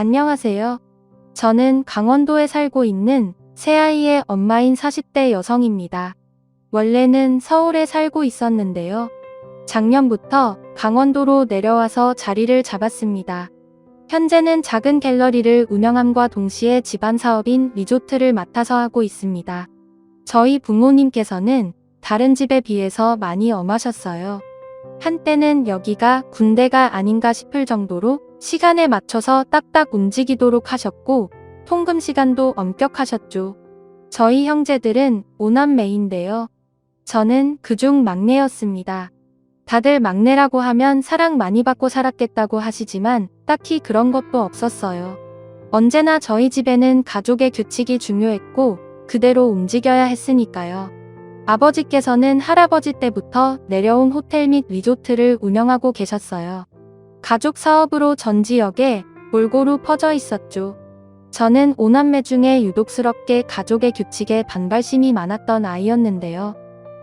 안녕하세요. 저는 강원도에 살고 있는 새아이의 엄마인 40대 여성입니다. 원래는 서울에 살고 있었는데요. 작년부터 강원도로 내려와서 자리를 잡았습니다. 현재는 작은 갤러리를 운영함과 동시에 집안 사업인 리조트를 맡아서 하고 있습니다. 저희 부모님께서는 다른 집에 비해서 많이 엄하셨어요. 한때는 여기가 군대가 아닌가 싶을 정도로 시간에 맞춰서 딱딱 움직이도록 하셨고 통금 시간도 엄격하셨죠. 저희 형제들은 5남매인데요. 저는 그중 막내였습니다. 다들 막내라고 하면 사랑 많이 받고 살았겠다고 하시지만 딱히 그런 것도 없었어요. 언제나 저희 집에는 가족의 규칙이 중요했고 그대로 움직여야 했으니까요. 아버지께서는 할아버지 때부터 내려온 호텔 및 리조트를 운영하고 계셨어요. 가족 사업으로 전 지역에 골고루 퍼져 있었죠. 저는 5남매 중에 유독스럽게 가족의 규칙에 반발심이 많았던 아이였는데요.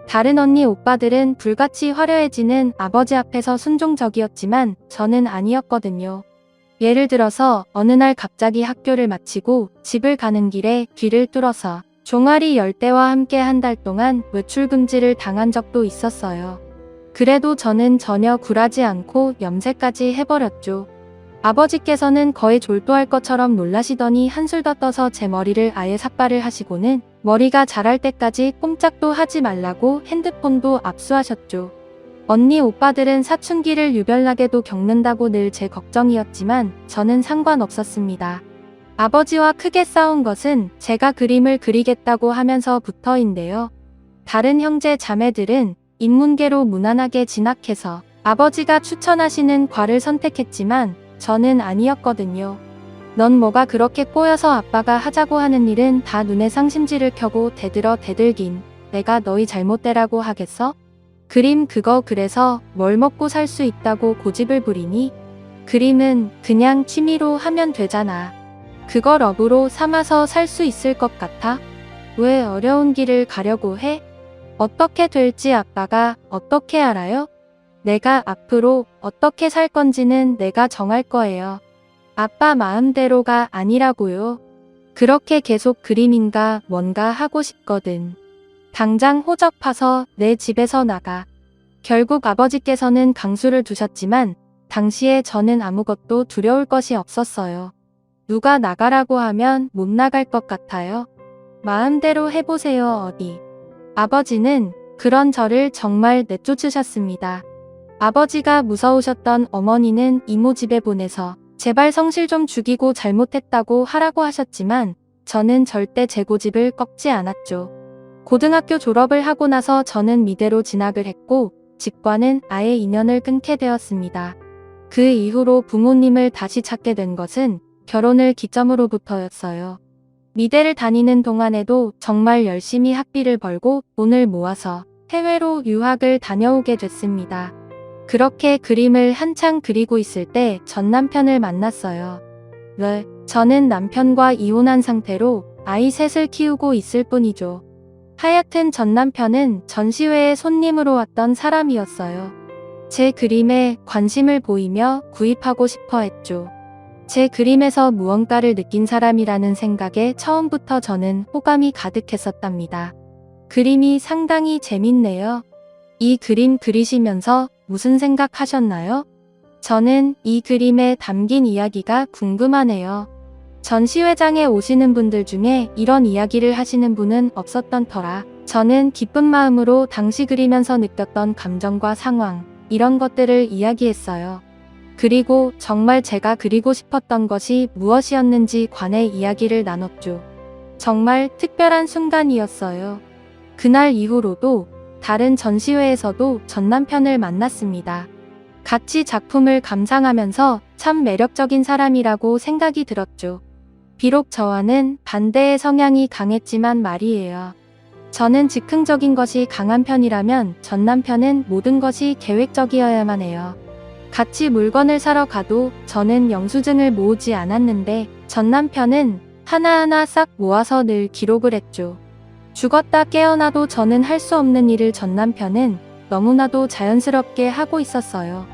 다른 언니 오빠들은 불같이 화려해지는 아버지 앞에서 순종적이었지만 저는 아니었거든요. 예를 들어서 어느 날 갑자기 학교를 마치고 집을 가는 길에 귀를 뚫어서 종아리 열대와 함께 한 달 동안 외출 금지를 당한 적도 있었어요. 그래도 저는 전혀 굴하지 않고 염색까지 해버렸죠. 아버지께서는 거의 졸도할 것처럼 놀라시더니 한술 더 떠서 제 머리를 아예 삭발을 하시고는 머리가 자랄 때까지 꼼짝도 하지 말라고 핸드폰도 압수하셨죠. 언니 오빠들은 사춘기를 유별나게도 겪는다고 늘 제 걱정이었지만 저는 상관없었습니다. 아버지와 크게 싸운 것은 제가 그림을 그리겠다고 하면서부터인데요. 다른 형제 자매들은 인문계로 무난하게 진학해서 아버지가 추천하시는 과를 선택했지만 저는 아니었거든요. 넌 뭐가 그렇게 꼬여서 아빠가 하자고 하는 일은 다 눈에 상심지를 켜고 대들어 대들긴 내가 너희 잘못되라고 하겠어? 그림 그거 그래서 뭘 먹고 살 수 있다고 고집을 부리니? 그림은 그냥 취미로 하면 되잖아. 그걸 업으로 삼아서 살 수 있을 것 같아? 왜 어려운 길을 가려고 해? 어떻게 될지 아빠가 어떻게 알아요? 내가 앞으로 어떻게 살 건지는 내가 정할 거예요. 아빠 마음대로가 아니라고요. 그렇게 계속 그림인가 뭔가 하고 싶거든. 당장 호적 파서 내 집에서 나가. 결국 아버지께서는 강수를 두셨지만 당시에 저는 아무것도 두려울 것이 없었어요. 누가 나가라고 하면 못 나갈 것 같아요. 마음대로 해보세요 어디. 아버지는 그런 저를 정말 내쫓으셨습니다. 아버지가 무서우셨던 어머니는 이모 집에 보내서 제발 성실 좀 죽이고 잘못했다고 하라고 하셨지만 저는 절대 제 고집을 꺾지 않았죠. 고등학교 졸업을 하고 나서 저는 미대로 진학을 했고 집과는 아예 인연을 끊게 되었습니다. 그 이후로 부모님을 다시 찾게 된 것은 결혼을 기점으로부터였어요. 미대를 다니는 동안에도 정말 열심히 학비를 벌고 돈을 모아서 해외로 유학을 다녀오게 됐습니다. 그렇게 그림을 한창 그리고 있을 때 전 남편을 만났어요. 저는 남편과 이혼한 상태로 아이 셋을 키우고 있을 뿐이죠. 하여튼 전 남편은 전시회에 손님으로 왔던 사람이었어요. 제 그림에 관심을 보이며 구입하고 싶어 했죠. 제 그림에서 무언가를 느낀 사람이라는 생각에 처음부터 저는 호감이 가득했었답니다. 그림이 상당히 재밌네요. 이 그림 그리시면서 무슨 생각하셨나요? 저는 이 그림에 담긴 이야기가 궁금하네요. 전시회장에 오시는 분들 중에 이런 이야기를 하시는 분은 없었던 터라 저는 기쁜 마음으로 당시 그리면서 느꼈던 감정과 상황, 이런 것들을 이야기했어요. 그리고 정말 제가 그리고 싶었던 것이 무엇이었는지 관해 이야기를 나눴죠. 정말 특별한 순간이었어요. 그날 이후로도 다른 전시회에서도 전 남편을 만났습니다. 같이 작품을 감상하면서 참 매력적인 사람이라고 생각이 들었죠. 비록 저와는 반대의 성향이 강했지만 말이에요. 저는 즉흥적인 것이 강한 편이라면 전 남편은 모든 것이 계획적이어야만 해요. 같이 물건을 사러 가도 저는 영수증을 모으지 않았는데 전 남편은 하나하나 싹 모아서 늘 기록을 했죠. 죽었다 깨어나도 저는 할 수 없는 일을 전 남편은 너무나도 자연스럽게 하고 있었어요.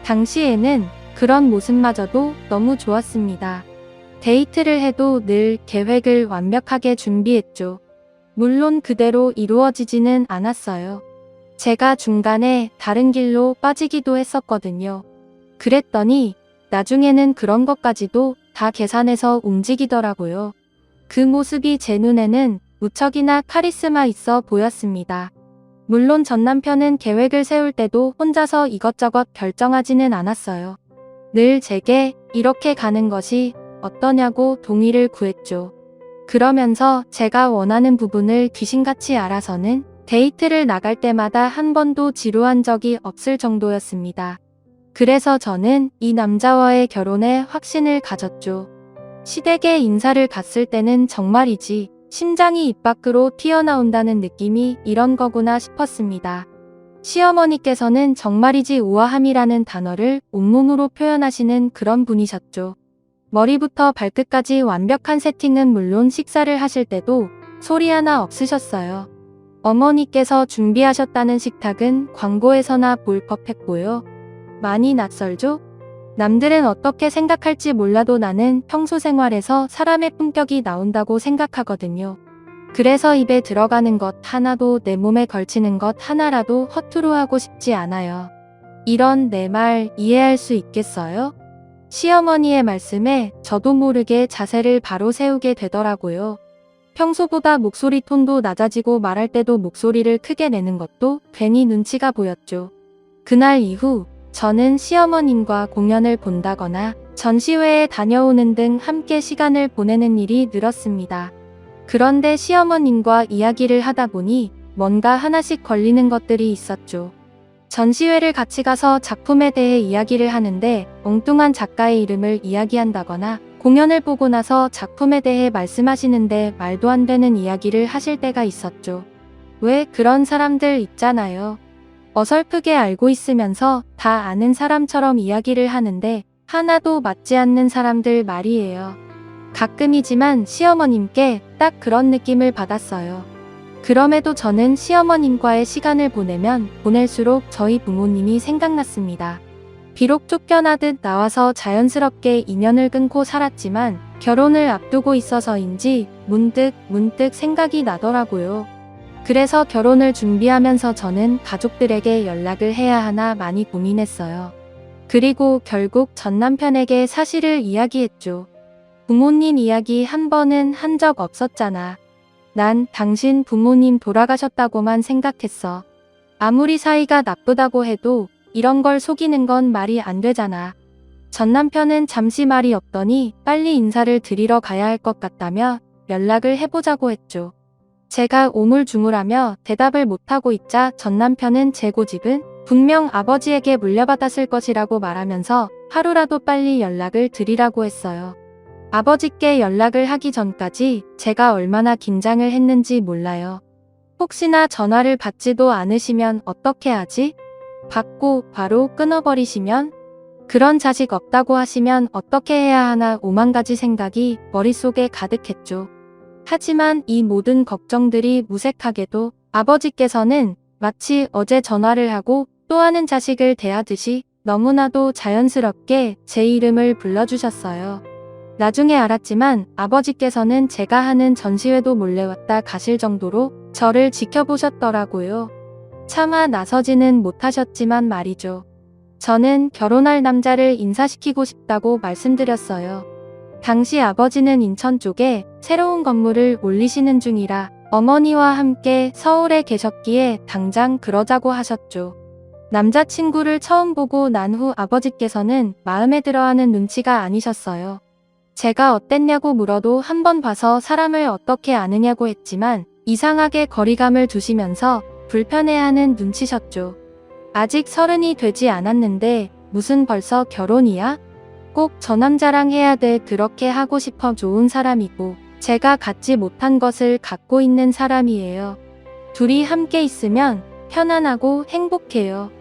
당시에는 그런 모습마저도 너무 좋았습니다. 데이트를 해도 늘 계획을 완벽하게 준비했죠. 물론 그대로 이루어지지는 않았어요. 제가 중간에 다른 길로 빠지기도 했었거든요. 그랬더니 나중에는 그런 것까지도 다 계산해서 움직이더라고요. 그 모습이 제 눈에는 무척이나 카리스마 있어 보였습니다. 물론 전 남편은 계획을 세울 때도 혼자서 이것저것 결정하지는 않았어요. 늘 제게 이렇게 가는 것이 어떠냐고 동의를 구했죠. 그러면서 제가 원하는 부분을 귀신같이 알아서는 데이트를 나갈 때마다 한 번도 지루한 적이 없을 정도였습니다. 그래서 저는 이 남자와의 결혼에 확신을 가졌죠. 시댁에 인사를 갔을 때는 정말이지 심장이 입 밖으로 튀어나온다는 느낌이 이런 거구나 싶었습니다. 시어머니께서는 정말이지 우아함이라는 단어를 온몸으로 표현하시는 그런 분이셨죠. 머리부터 발끝까지 완벽한 세팅은 물론 식사를 하실 때도 소리 하나 없으셨어요. 어머니께서 준비하셨다는 식탁은 광고에서나 볼 법했고요. 많이 낯설죠? 남들은 어떻게 생각할지 몰라도 나는 평소 생활에서 사람의 품격이 나온다고 생각하거든요. 그래서 입에 들어가는 것 하나도 내 몸에 걸치는 것 하나라도 허투루 하고 싶지 않아요. 이런 내 말 이해할 수 있겠어요? 시어머니의 말씀에 저도 모르게 자세를 바로 세우게 되더라고요. 평소보다 목소리 톤도 낮아지고 말할 때도 목소리를 크게 내는 것도 괜히 눈치가 보였죠. 그날 이후 저는 시어머님과 공연을 본다거나 전시회에 다녀오는 등 함께 시간을 보내는 일이 늘었습니다. 그런데 시어머님과 이야기를 하다 보니 뭔가 하나씩 걸리는 것들이 있었죠. 전시회를 같이 가서 작품에 대해 이야기를 하는데 엉뚱한 작가의 이름을 이야기한다거나 공연을 보고 나서 작품에 대해 말씀하시는데 말도 안 되는 이야기를 하실 때가 있었죠. 왜 그런 사람들 있잖아요. 어설프게 알고 있으면서 다 아는 사람처럼 이야기를 하는데 하나도 맞지 않는 사람들 말이에요. 가끔이지만 시어머님께 딱 그런 느낌을 받았어요. 그럼에도 저는 시어머님과의 시간을 보내면 보낼수록 저희 부모님이 생각났습니다. 비록 쫓겨나듯 나와서 자연스럽게 인연을 끊고 살았지만 결혼을 앞두고 있어서인지 문득 생각이 나더라고요. 그래서 결혼을 준비하면서 저는 가족들에게 연락을 해야 하나 많이 고민했어요. 그리고 결국 전 남편에게 사실을 이야기했죠. 부모님 이야기 한 번은 한 적 없었잖아. 난 당신 부모님 돌아가셨다고만 생각했어. 아무리 사이가 나쁘다고 해도 이런 걸 속이는 건 말이 안 되잖아. 전 남편은 잠시 말이 없더니 빨리 인사를 드리러 가야 할 것 같다며 연락을 해보자고 했죠. 제가 오물주물하며 대답을 못하고 있자 전 남편은 제 고집은 분명 아버지에게 물려받았을 것이라고 말하면서 하루라도 빨리 연락을 드리라고 했어요. 아버지께 연락을 하기 전까지 제가 얼마나 긴장을 했는지 몰라요. 혹시나 전화를 받지도 않으시면 어떻게 하지? 받고 바로 끊어버리시면? 그런 자식 없다고 하시면 어떻게 해야 하나 오만 가지 생각이 머릿속에 가득했죠. 하지만 이 모든 걱정들이 무색하게도 아버지께서는 마치 어제 전화를 하고 또 하는 자식을 대하듯이 너무나도 자연스럽게 제 이름을 불러주셨어요. 나중에 알았지만 아버지께서는 제가 하는 전시회도 몰래 왔다 가실 정도로 저를 지켜보셨더라고요. 차마 나서지는 못하셨지만 말이죠. 저는 결혼할 남자를 인사시키고 싶다고 말씀드렸어요. 당시 아버지는 인천 쪽에 새로운 건물을 올리시는 중이라 어머니와 함께 서울에 계셨기에 당장 그러자고 하셨죠. 남자친구를 처음 보고 난 후 아버지께서는 마음에 들어하는 눈치가 아니셨어요. 제가 어땠냐고 물어도 한 번 봐서 사람을 어떻게 아느냐고 했지만 이상하게 거리감을 두시면서 불편해하는 눈치셨죠. 아직 30이 되지 않았는데 무슨 벌써 결혼이야? 꼭 저 남자랑 해야 돼. 그렇게 하고 싶어. 좋은 사람이고 제가 갖지 못한 것을 갖고 있는 사람이에요. 둘이 함께 있으면 편안하고 행복해요.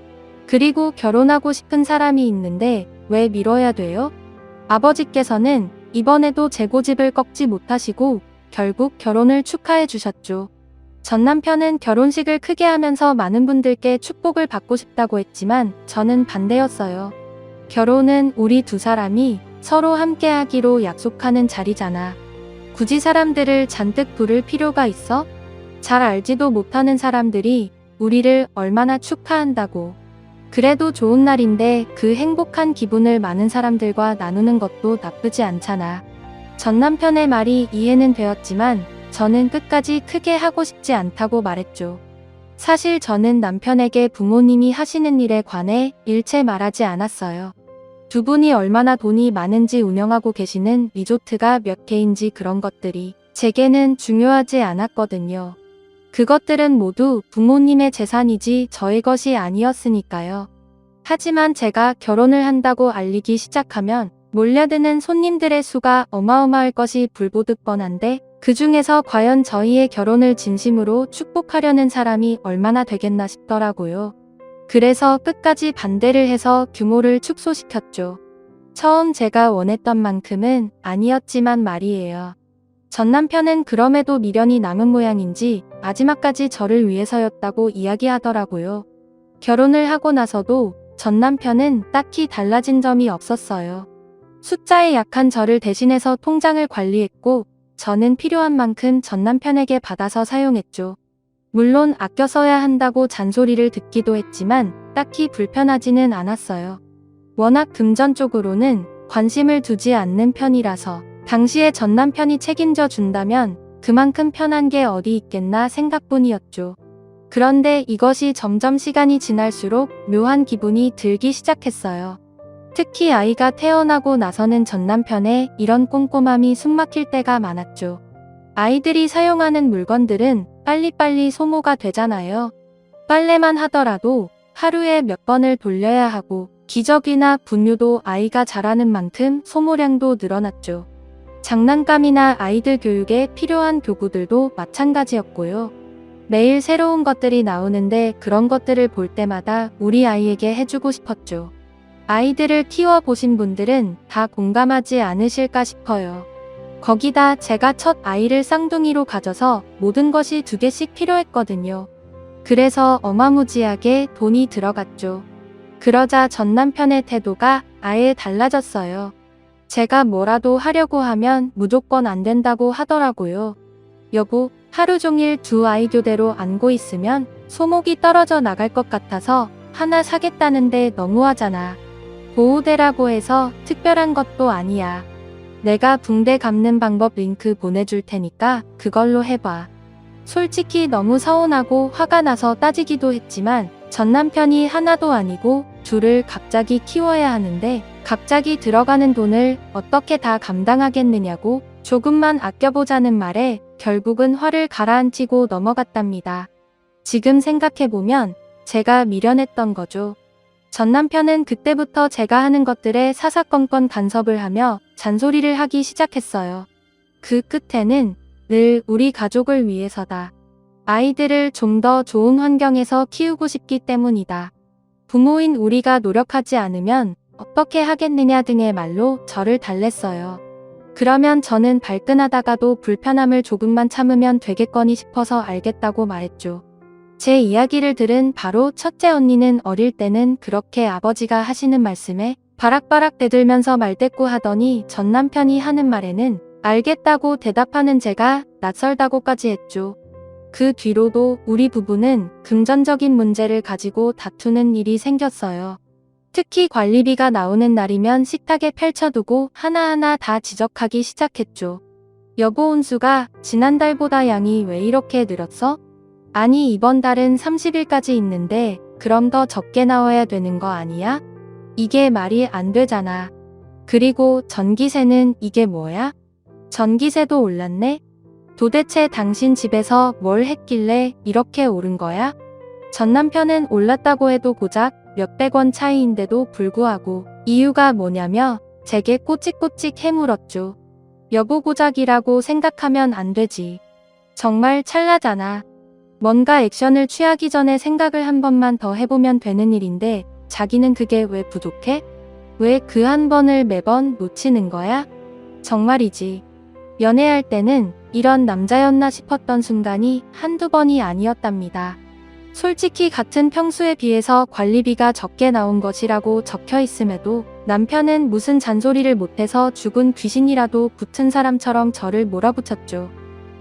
그리고 결혼하고 싶은 사람이 있는데 왜 미뤄야 돼요? 아버지께서는 이번에도 제 고집을 꺾지 못하시고 결국 결혼을 축하해 주셨죠. 전 남편은 결혼식을 크게 하면서 많은 분들께 축복을 받고 싶다고 했지만 저는 반대였어요. 결혼은 우리 두 사람이 서로 함께하기로 약속하는 자리잖아. 굳이 사람들을 잔뜩 부를 필요가 있어? 잘 알지도 못하는 사람들이 우리를 얼마나 축하한다고. 그래도 좋은 날인데 그 행복한 기분을 많은 사람들과 나누는 것도 나쁘지 않잖아. 전 남편의 말이 이해는 되었지만 저는 끝까지 크게 하고 싶지 않다고 말했죠. 사실 저는 남편에게 부모님이 하시는 일에 관해 일체 말하지 않았어요. 두 분이 얼마나 돈이 많은지 운영하고 계시는 리조트가 몇 개인지 그런 것들이 제게는 중요하지 않았거든요. 그것들은 모두 부모님의 재산이지 저의 것이 아니었으니까요. 하지만 제가 결혼을 한다고 알리기 시작하면 몰려드는 손님들의 수가 어마어마할 것이 불보듯 뻔한데 그 중에서 과연 저희의 결혼을 진심으로 축복하려는 사람이 얼마나 되겠나 싶더라고요. 그래서 끝까지 반대를 해서 규모를 축소시켰죠. 처음 제가 원했던 만큼은 아니었지만 말이에요. 전 남편은 그럼에도 미련이 남은 모양인지 마지막까지 저를 위해서였다고 이야기하더라고요. 결혼을 하고 나서도 전 남편은 딱히 달라진 점이 없었어요. 숫자에 약한 저를 대신해서 통장을 관리했고 저는 필요한 만큼 전 남편에게 받아서 사용했죠. 물론 아껴 써야 한다고 잔소리를 듣기도 했지만 딱히 불편하지는 않았어요. 워낙 금전 쪽으로는 관심을 두지 않는 편이라서 당시에 전 남편이 책임져 준다면 그만큼 편한 게 어디 있겠나 생각뿐이었죠. 그런데 이것이 점점 시간이 지날수록 묘한 기분이 들기 시작했어요. 특히 아이가 태어나고 나서는 전 남편의 이런 꼼꼼함이 숨막힐 때가 많았죠. 아이들이 사용하는 물건들은 빨리빨리 소모가 되잖아요. 빨래만 하더라도 하루에 몇 번을 돌려야 하고 기저귀나 분유도 아이가 자라는 만큼 소모량도 늘어났죠. 장난감이나 아이들 교육에 필요한 교구들도 마찬가지였고요. 매일 새로운 것들이 나오는데 그런 것들을 볼 때마다 우리 아이에게 해주고 싶었죠. 아이들을 키워보신 분들은 다 공감하지 않으실까 싶어요. 거기다 제가 첫 아이를 쌍둥이로 가져서 모든 것이 2개씩 필요했거든요. 그래서 어마무지하게 돈이 들어갔죠. 그러자 전 남편의 태도가 아예 달라졌어요. 제가 뭐라도 하려고 하면 무조건 안 된다고 하더라고요. 여보, 하루 종일 2아이 교대로 안고 있으면 소목이 떨어져 나갈 것 같아서 하나 사겠다는데 너무하잖아. 보호대라고 해서 특별한 것도 아니야. 내가 붕대 감는 방법 링크 보내줄 테니까 그걸로 해봐. 솔직히 너무 서운하고 화가 나서 따지기도 했지만 전 남편이 하나도 아니고 2을 갑자기 키워야 하는데 갑자기 들어가는 돈을 어떻게 다 감당하겠느냐고 조금만 아껴보자는 말에 결국은 화를 가라앉히고 넘어갔답니다. 지금 생각해보면 제가 미련했던 거죠. 전 남편은 그때부터 제가 하는 것들에 사사건건 간섭을 하며 잔소리를 하기 시작했어요. 그 끝에는 늘 우리 가족을 위해서다. 아이들을 좀 더 좋은 환경에서 키우고 싶기 때문이다. 부모인 우리가 노력하지 않으면 어떻게 하겠느냐 등의 말로 저를 달랬어요. 그러면 저는 발끈하다가도 불편함을 조금만 참으면 되겠거니 싶어서 알겠다고 말했죠. 제 이야기를 들은 바로 첫째 언니는 어릴 때는 그렇게 아버지가 하시는 말씀에 바락바락 대들면서 말대꾸하더니 전 남편이 하는 말에는 알겠다고 대답하는 제가 낯설다고까지 했죠. 그 뒤로도 우리 부부는 금전적인 문제를 가지고 다투는 일이 생겼어요. 특히 관리비가 나오는 날이면 식탁에 펼쳐두고 하나하나 다 지적하기 시작했죠. 여보, 온수가 지난달보다 양이 왜 이렇게 늘었어? 아니, 이번 달은 30일까지 있는데 그럼 더 적게 나와야 되는 거 아니야? 이게 말이 안 되잖아. 그리고 전기세는 이게 뭐야? 전기세도 올랐네? 도대체 당신 집에서 뭘 했길래 이렇게 오른 거야? 전 남편은 올랐다고 해도 고작 몇백 원 차이인데도 불구하고 이유가 뭐냐며 제게 꼬치꼬치 해물었죠. 여보, 고작이라고 생각하면 안 되지. 정말 찰나잖아. 뭔가 액션을 취하기 전에 생각을 한 번만 더 해보면 되는 일인데 자기는 그게 왜 부족해? 왜 그 한 번을 매번 놓치는 거야? 정말이지. 연애할 때는 이런 남자였나 싶었던 순간이 한두 번이 아니었답니다. 솔직히 같은 평수에 비해서 관리비가 적게 나온 것이라고 적혀 있음에도 남편은 무슨 잔소리를 못해서 죽은 귀신이라도 붙은 사람처럼 저를 몰아붙였죠.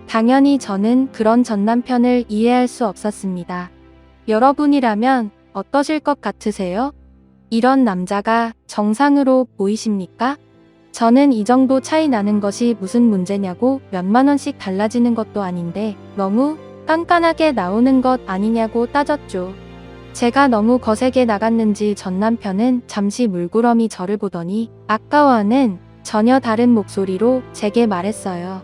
당연히 저는 그런 전 남편을 이해할 수 없었습니다. 여러분이라면 어떠실 것 같으세요? 이런 남자가 정상으로 보이십니까? 저는 이 정도 차이 나는 것이 무슨 문제냐고 몇만 원씩 달라지는 것도 아닌데 너무 깐깐하게 나오는 것 아니냐고 따졌죠. 제가 너무 거세게 나갔는지 전 남편은 잠시 물구러미 저를 보더니 아까와는 전혀 다른 목소리로 제게 말했어요.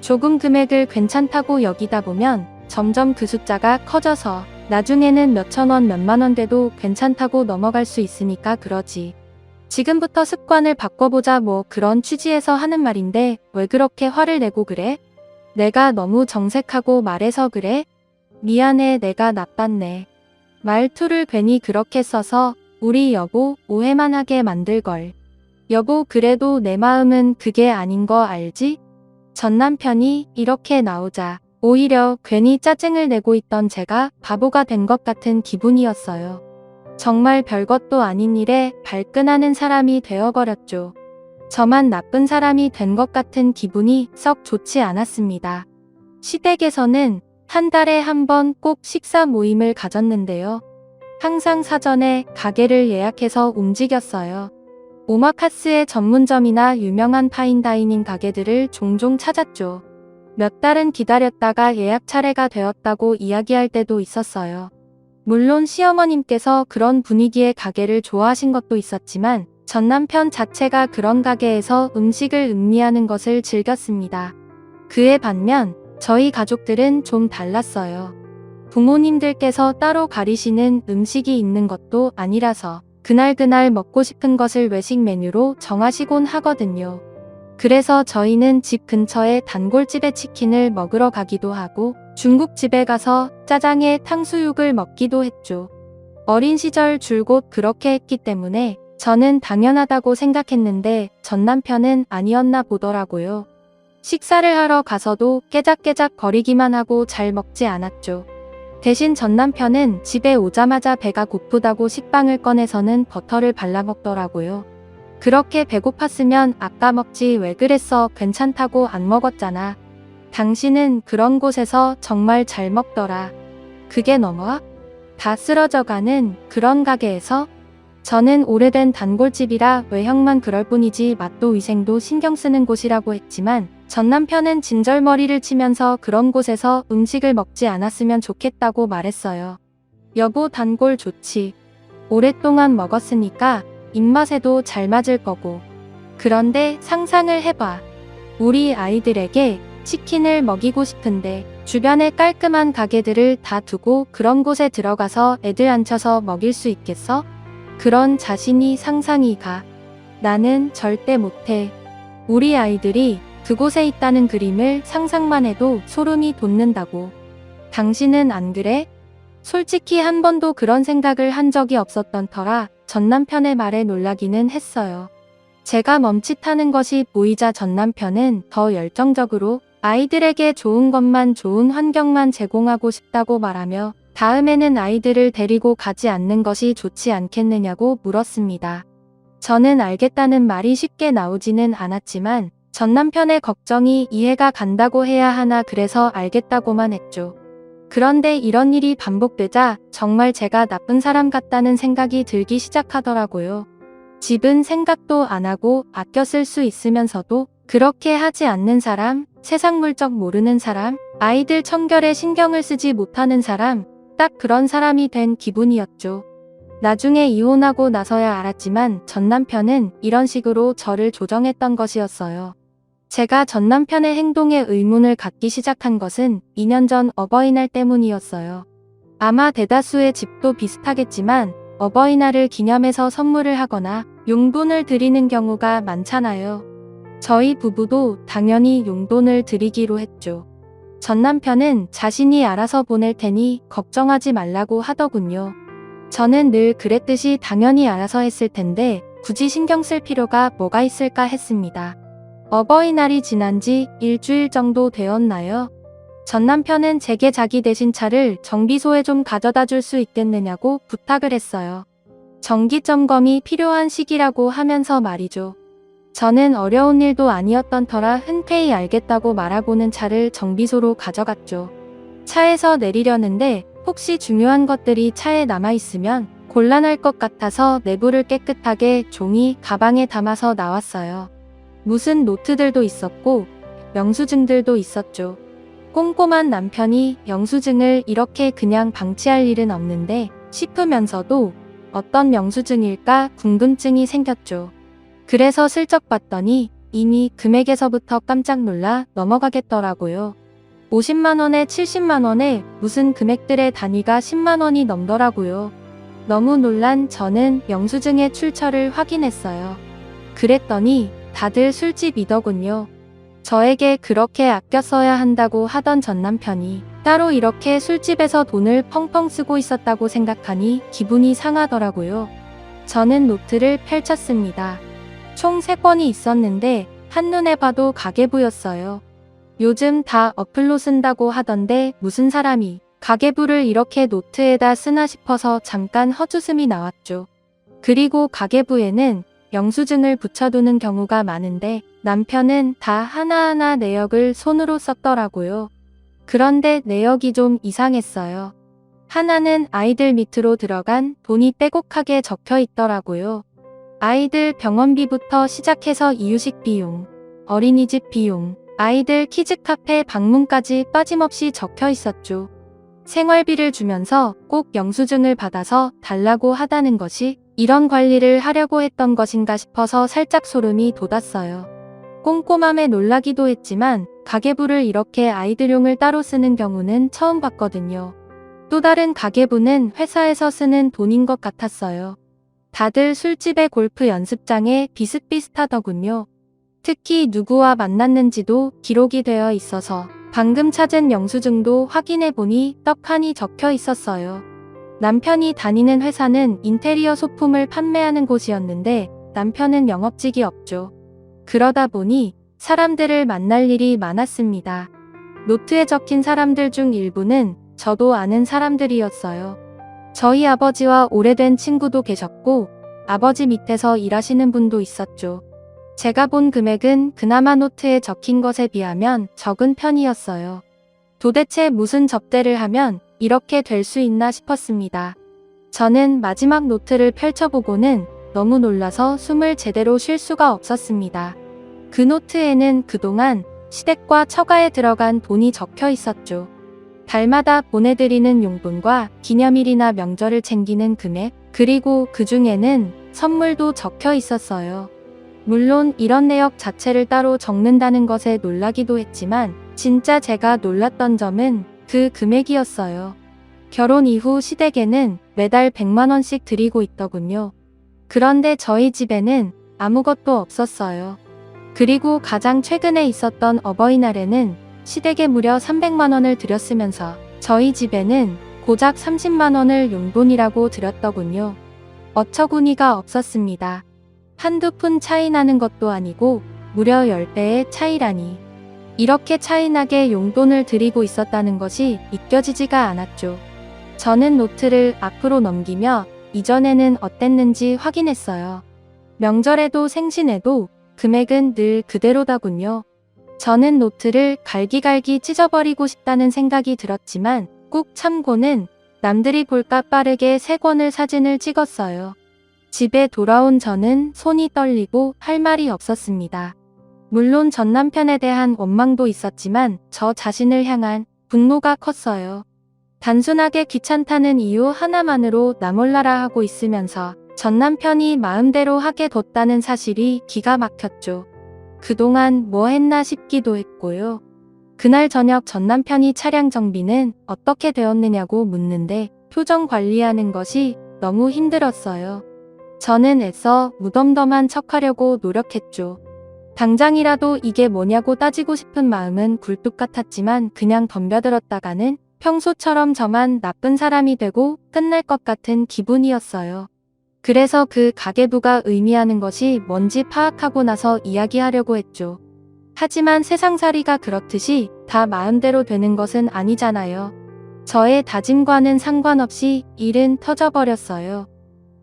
조금 금액을 괜찮다고 여기다 보면 점점 그 숫자가 커져서 나중에는 몇천 원, 몇만 원 돼도 괜찮다고 넘어갈 수 있으니까 그러지. 지금부터 습관을 바꿔보자 뭐 그런 취지에서 하는 말인데 왜 그렇게 화를 내고 그래? 내가 너무 정색하고 말해서 그래? 미안해 내가 나빴네. 말투를 괜히 그렇게 써서 우리 여보 오해만 하게 만들걸. 여보 그래도 내 마음은 그게 아닌 거 알지? 전 남편이 이렇게 나오자 오히려 괜히 짜증을 내고 있던 제가 바보가 된 것 같은 기분이었어요. 정말 별것도 아닌 일에 발끈하는 사람이 되어버렸죠. 저만 나쁜 사람이 된 것 같은 기분이 썩 좋지 않았습니다. 시댁에서는 한 달에 한 번 꼭 식사 모임을 가졌는데요. 항상 사전에 가게를 예약해서 움직였어요. 오마카스의 전문점이나 유명한 파인다이닝 가게들을 종종 찾았죠. 몇 달은 기다렸다가 예약 차례가 되었다고 이야기할 때도 있었어요. 물론 시어머님께서 그런 분위기의 가게를 좋아하신 것도 있었지만 전 남편 자체가 그런 가게에서 음식을 음미하는 것을 즐겼습니다. 그에 반면 저희 가족들은 좀 달랐어요. 부모님들께서 따로 가리시는 음식이 있는 것도 아니라서 그날그날 먹고 싶은 것을 외식 메뉴로 정하시곤 하거든요. 그래서 저희는 집 근처에 단골집에 치킨을 먹으러 가기도 하고 중국집에 가서 짜장에 탕수육을 먹기도 했죠. 어린 시절 줄곧 그렇게 했기 때문에 저는 당연하다고 생각했는데 전 남편은 아니었나 보더라고요. 식사를 하러 가서도 깨작깨작 거리기만 하고 잘 먹지 않았죠. 대신 전 남편은 집에 오자마자 배가 고프다고 식빵을 꺼내서는 버터를 발라 먹더라고요. 그렇게 배고팠으면 아까 먹지 왜 그랬어 괜찮다고 안 먹었잖아. 당신은 그런 곳에서 정말 잘 먹더라. 그게 넘어? 다 쓰러져가는 그런 가게에서? 저는 오래된 단골집이라 외형만 그럴 뿐이지 맛도 위생도 신경 쓰는 곳이라고 했지만 전 남편은 진절머리를 치면서 그런 곳에서 음식을 먹지 않았으면 좋겠다고 말했어요. 여보 단골 좋지. 오랫동안 먹었으니까 입맛에도 잘 맞을 거고. 그런데 상상을 해봐. 우리 아이들에게 치킨을 먹이고 싶은데 주변에 깔끔한 가게들을 다 두고 그런 곳에 들어가서 애들 앉혀서 먹일 수 있겠어? 그런 자신이 상상이 가. 나는 절대 못해. 우리 아이들이 그곳에 있다는 그림을 상상만 해도 소름이 돋는다고. 당신은 안 그래? 솔직히 한 번도 그런 생각을 한 적이 없었던 터라 전 남편의 말에 놀라기는 했어요. 제가 멈칫하는 것이 보이자 전 남편은 더 열정적으로 아이들에게 좋은 것만 좋은 환경만 제공하고 싶다고 말하며 다음에는 아이들을 데리고 가지 않는 것이 좋지 않겠느냐고 물었습니다. 저는 알겠다는 말이 쉽게 나오지는 않았지만 전 남편의 걱정이 이해가 간다고 해야 하나 그래서 알겠다고만 했죠. 그런데 이런 일이 반복되자 정말 제가 나쁜 사람 같다는 생각이 들기 시작하더라고요. 집은 생각도 안 하고 아껴 쓸 수 있으면서도 그렇게 하지 않는 사람, 세상 물정 모르는 사람, 아이들 청결에 신경을 쓰지 못하는 사람, 딱 그런 사람이 된 기분이었죠. 나중에 이혼하고 나서야 알았지만 전 남편은 이런 식으로 저를 조정했던 것이었어요. 제가 전 남편의 행동에 의문을 갖기 시작한 것은 2년 전 어버이날 때문이었어요. 아마 대다수의 집도 비슷하겠지만 어버이날을 기념해서 선물을 하거나 용돈을 드리는 경우가 많잖아요. 저희 부부도 당연히 용돈을 드리기로 했죠. 전 남편은 자신이 알아서 보낼 테니 걱정하지 말라고 하더군요. 저는 늘 그랬듯이 당연히 알아서 했을 텐데 굳이 신경 쓸 필요가 뭐가 있을까 했습니다. 어버이날이 지난 지 일주일 정도 되었나요? 전 남편은 제게 자기 대신 차를 정비소에 좀 가져다 줄 수 있겠느냐고 부탁을 했어요. 정기 점검이 필요한 시기라고 하면서 말이죠. 저는 어려운 일도 아니었던 터라 흔쾌히 알겠다고 말하고는 차를 정비소로 가져갔죠. 차에서 내리려는데 혹시 중요한 것들이 차에 남아있으면 곤란할 것 같아서 내부를 깨끗하게 종이 가방에 담아서 나왔어요. 무슨 노트들도 있었고 영수증들도 있었죠. 꼼꼼한 남편이 영수증을 이렇게 그냥 방치할 일은 없는데 싶으면서도 어떤 영수증일까 궁금증이 생겼죠. 그래서 슬쩍 봤더니 이미 금액에서부터 깜짝 놀라 넘어가겠더라고요. 50만원에 70만원에 무슨 금액들의 단위가 10만원이 넘더라고요. 너무 놀란 저는 영수증의 출처를 확인했어요. 그랬더니 다들 술집이더군요. 저에게 그렇게 아껴 써야 한다고 하던 전 남편이 따로 이렇게 술집에서 돈을 펑펑 쓰고 있었다고 생각하니 기분이 상하더라고요. 저는 노트를 펼쳤습니다. 총 3권이 있었는데 한눈에 봐도 가계부였어요. 요즘 다 어플로 쓴다고 하던데 무슨 사람이 가계부를 이렇게 노트에다 쓰나 싶어서 잠깐 헛웃음이 나왔죠. 그리고 가계부에는 영수증을 붙여두는 경우가 많은데 남편은 다 하나하나 내역을 손으로 썼더라고요. 그런데 내역이 좀 이상했어요. 하나는 아이들 밑으로 들어간 돈이 빼곡하게 적혀 있더라고요. 아이들 병원비부터 시작해서 이유식 비용, 어린이집 비용, 아이들 키즈카페 방문까지 빠짐없이 적혀 있었죠. 생활비를 주면서 꼭 영수증을 받아서 달라고 하다는 것이 이런 관리를 하려고 했던 것인가 싶어서 살짝 소름이 돋았어요. 꼼꼼함에 놀라기도 했지만 가계부를 이렇게 아이들용을 따로 쓰는 경우는 처음 봤거든요. 또 다른 가계부는 회사에서 쓰는 돈인 것 같았어요. 다들 술집의 골프 연습장에 비슷비슷하더군요. 특히 누구와 만났는지도 기록이 되어 있어서 방금 찾은 영수증도 확인해보니 떡하니 적혀 있었어요. 남편이 다니는 회사는 인테리어 소품을 판매하는 곳이었는데 남편은 영업직이 없죠. 그러다 보니 사람들을 만날 일이 많았습니다. 노트에 적힌 사람들 중 일부는 저도 아는 사람들이었어요. 저희 아버지와 오래된 친구도 계셨고 아버지 밑에서 일하시는 분도 있었죠. 제가 본 금액은 그나마 노트에 적힌 것에 비하면 적은 편이었어요. 도대체 무슨 접대를 하면 이렇게 될 수 있나 싶었습니다. 저는 마지막 노트를 펼쳐보고는 너무 놀라서 숨을 제대로 쉴 수가 없었습니다. 그 노트에는 그동안 시댁과 처가에 들어간 돈이 적혀 있었죠. 달마다 보내드리는 용돈과 기념일이나 명절을 챙기는 금액, 그리고 그 중에는 선물도 적혀 있었어요. 물론 이런 내역 자체를 따로 적는다는 것에 놀라기도 했지만 진짜 제가 놀랐던 점은 그 금액이었어요. 결혼 이후 시댁에는 매달 100만원씩 드리고 있더군요. 그런데 저희 집에는 아무것도 없었어요. 그리고 가장 최근에 있었던 어버이날에는 시댁에 무려 300만원을 드렸으면서 저희 집에는 고작 30만원을 용돈이라고 드렸더군요. 어처구니가 없었습니다. 한두 푼 차이 나는 것도 아니고 무려 10배의 차이라니. 이렇게 차이나게 용돈을 드리고 있었다는 것이 믿겨지지가 않았죠. 저는 노트를 앞으로 넘기며 이전에는 어땠는지 확인했어요. 명절에도 생신에도 금액은 늘 그대로다군요. 저는 노트를 갈기갈기 찢어버리고 싶다는 생각이 들었지만 꾹 참고는 남들이 볼까 빠르게 3권을 사진을 찍었어요. 집에 돌아온 저는 손이 떨리고 할 말이 없었습니다. 물론 전 남편에 대한 원망도 있었지만 저 자신을 향한 분노가 컸어요. 단순하게 귀찮다는 이유 하나만으로 나 몰라라 하고 있으면서 전 남편이 마음대로 하게 뒀다는 사실이 기가 막혔죠. 그동안 뭐 했나 싶기도 했고요. 그날 저녁 전 남편이 차량 정비는 어떻게 되었느냐고 묻는데 표정 관리하는 것이 너무 힘들었어요. 저는 애써 무덤덤한 척하려고 노력했죠. 당장이라도 이게 뭐냐고 따지고 싶은 마음은 굴뚝 같았지만 그냥 덤벼들었다가는 평소처럼 저만 나쁜 사람이 되고 끝날 것 같은 기분이었어요. 그래서 그 가계부가 의미하는 것이 뭔지 파악하고 나서 이야기하려고 했죠. 하지만 세상살이가 그렇듯이 다 마음대로 되는 것은 아니잖아요. 저의 다짐과는 상관없이 일은 터져버렸어요.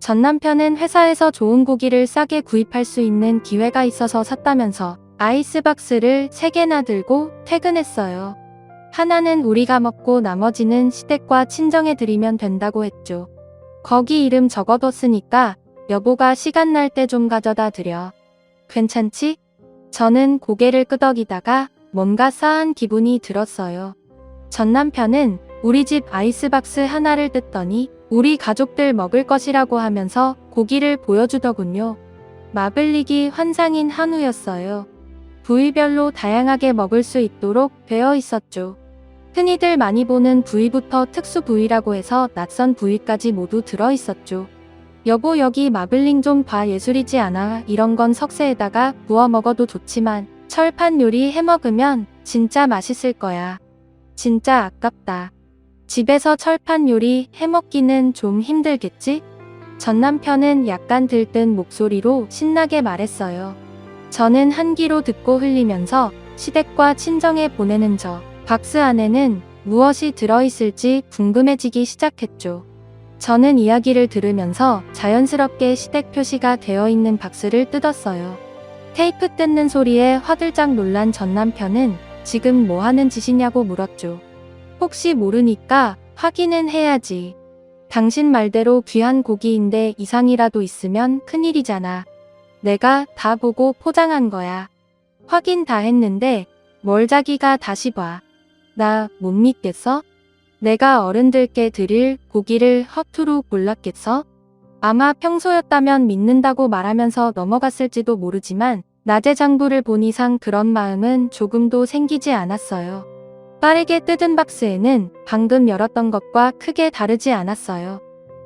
전 남편은 회사에서 좋은 고기를 싸게 구입할 수 있는 기회가 있어서 샀다면서 아이스박스를 3개나 들고 퇴근했어요. 하나는 우리가 먹고 나머지는 시댁과 친정에 드리면 된다고 했죠. 거기 이름 적어뒀으니까 여보가 시간 날 때 좀 가져다 드려. 괜찮지? 저는 고개를 끄덕이다가 뭔가 싸한 기분이 들었어요. 전 남편은 우리 집 아이스박스 하나를 뜯더니 우리 가족들 먹을 것이라고 하면서 고기를 보여주더군요. 마블릭이 환상인 한우였어요. 부위별로 다양하게 먹을 수 있도록 되어 있었죠. 흔히들 많이 보는 부위부터 특수 부위라고 해서 낯선 부위까지 모두 들어 있었죠. 여보 여기 마블링 좀 봐 예술이지 않아? 이런 건 석쇠에다가 구워 먹어도 좋지만 철판 요리 해 먹으면 진짜 맛있을 거야. 진짜 아깝다. 집에서 철판 요리 해 먹기는 좀 힘들겠지? 전 남편은 약간 들뜬 목소리로 신나게 말했어요. 저는 한 귀로 듣고 흘리면서 시댁과 친정에 보내는 저 박스 안에는 무엇이 들어있을지 궁금해지기 시작했죠. 저는 이야기를 들으면서 자연스럽게 시댁 표시가 되어 있는 박스를 뜯었어요. 테이프 뜯는 소리에 화들짝 놀란 전 남편은 지금 뭐 하는 짓이냐고 물었죠. 혹시 모르니까 확인은 해야지. 당신 말대로 귀한 고기인데 이상이라도 있으면 큰일이잖아. 내가 다 보고 포장한 거야. 확인 다 했는데 뭘 자기가 다시 봐. 나 못 믿겠어? 내가 어른들께 드릴 고기를 허투루 골랐겠어? 아마 평소였다면 믿는다고 말하면서 넘어갔을지도 모르지만 낮의 장부를 본 이상 그런 마음은 조금도 생기지 않았어요. 빠르게 뜯은 박스에는 방금 열었던 것과 크게 다르지 않았어요.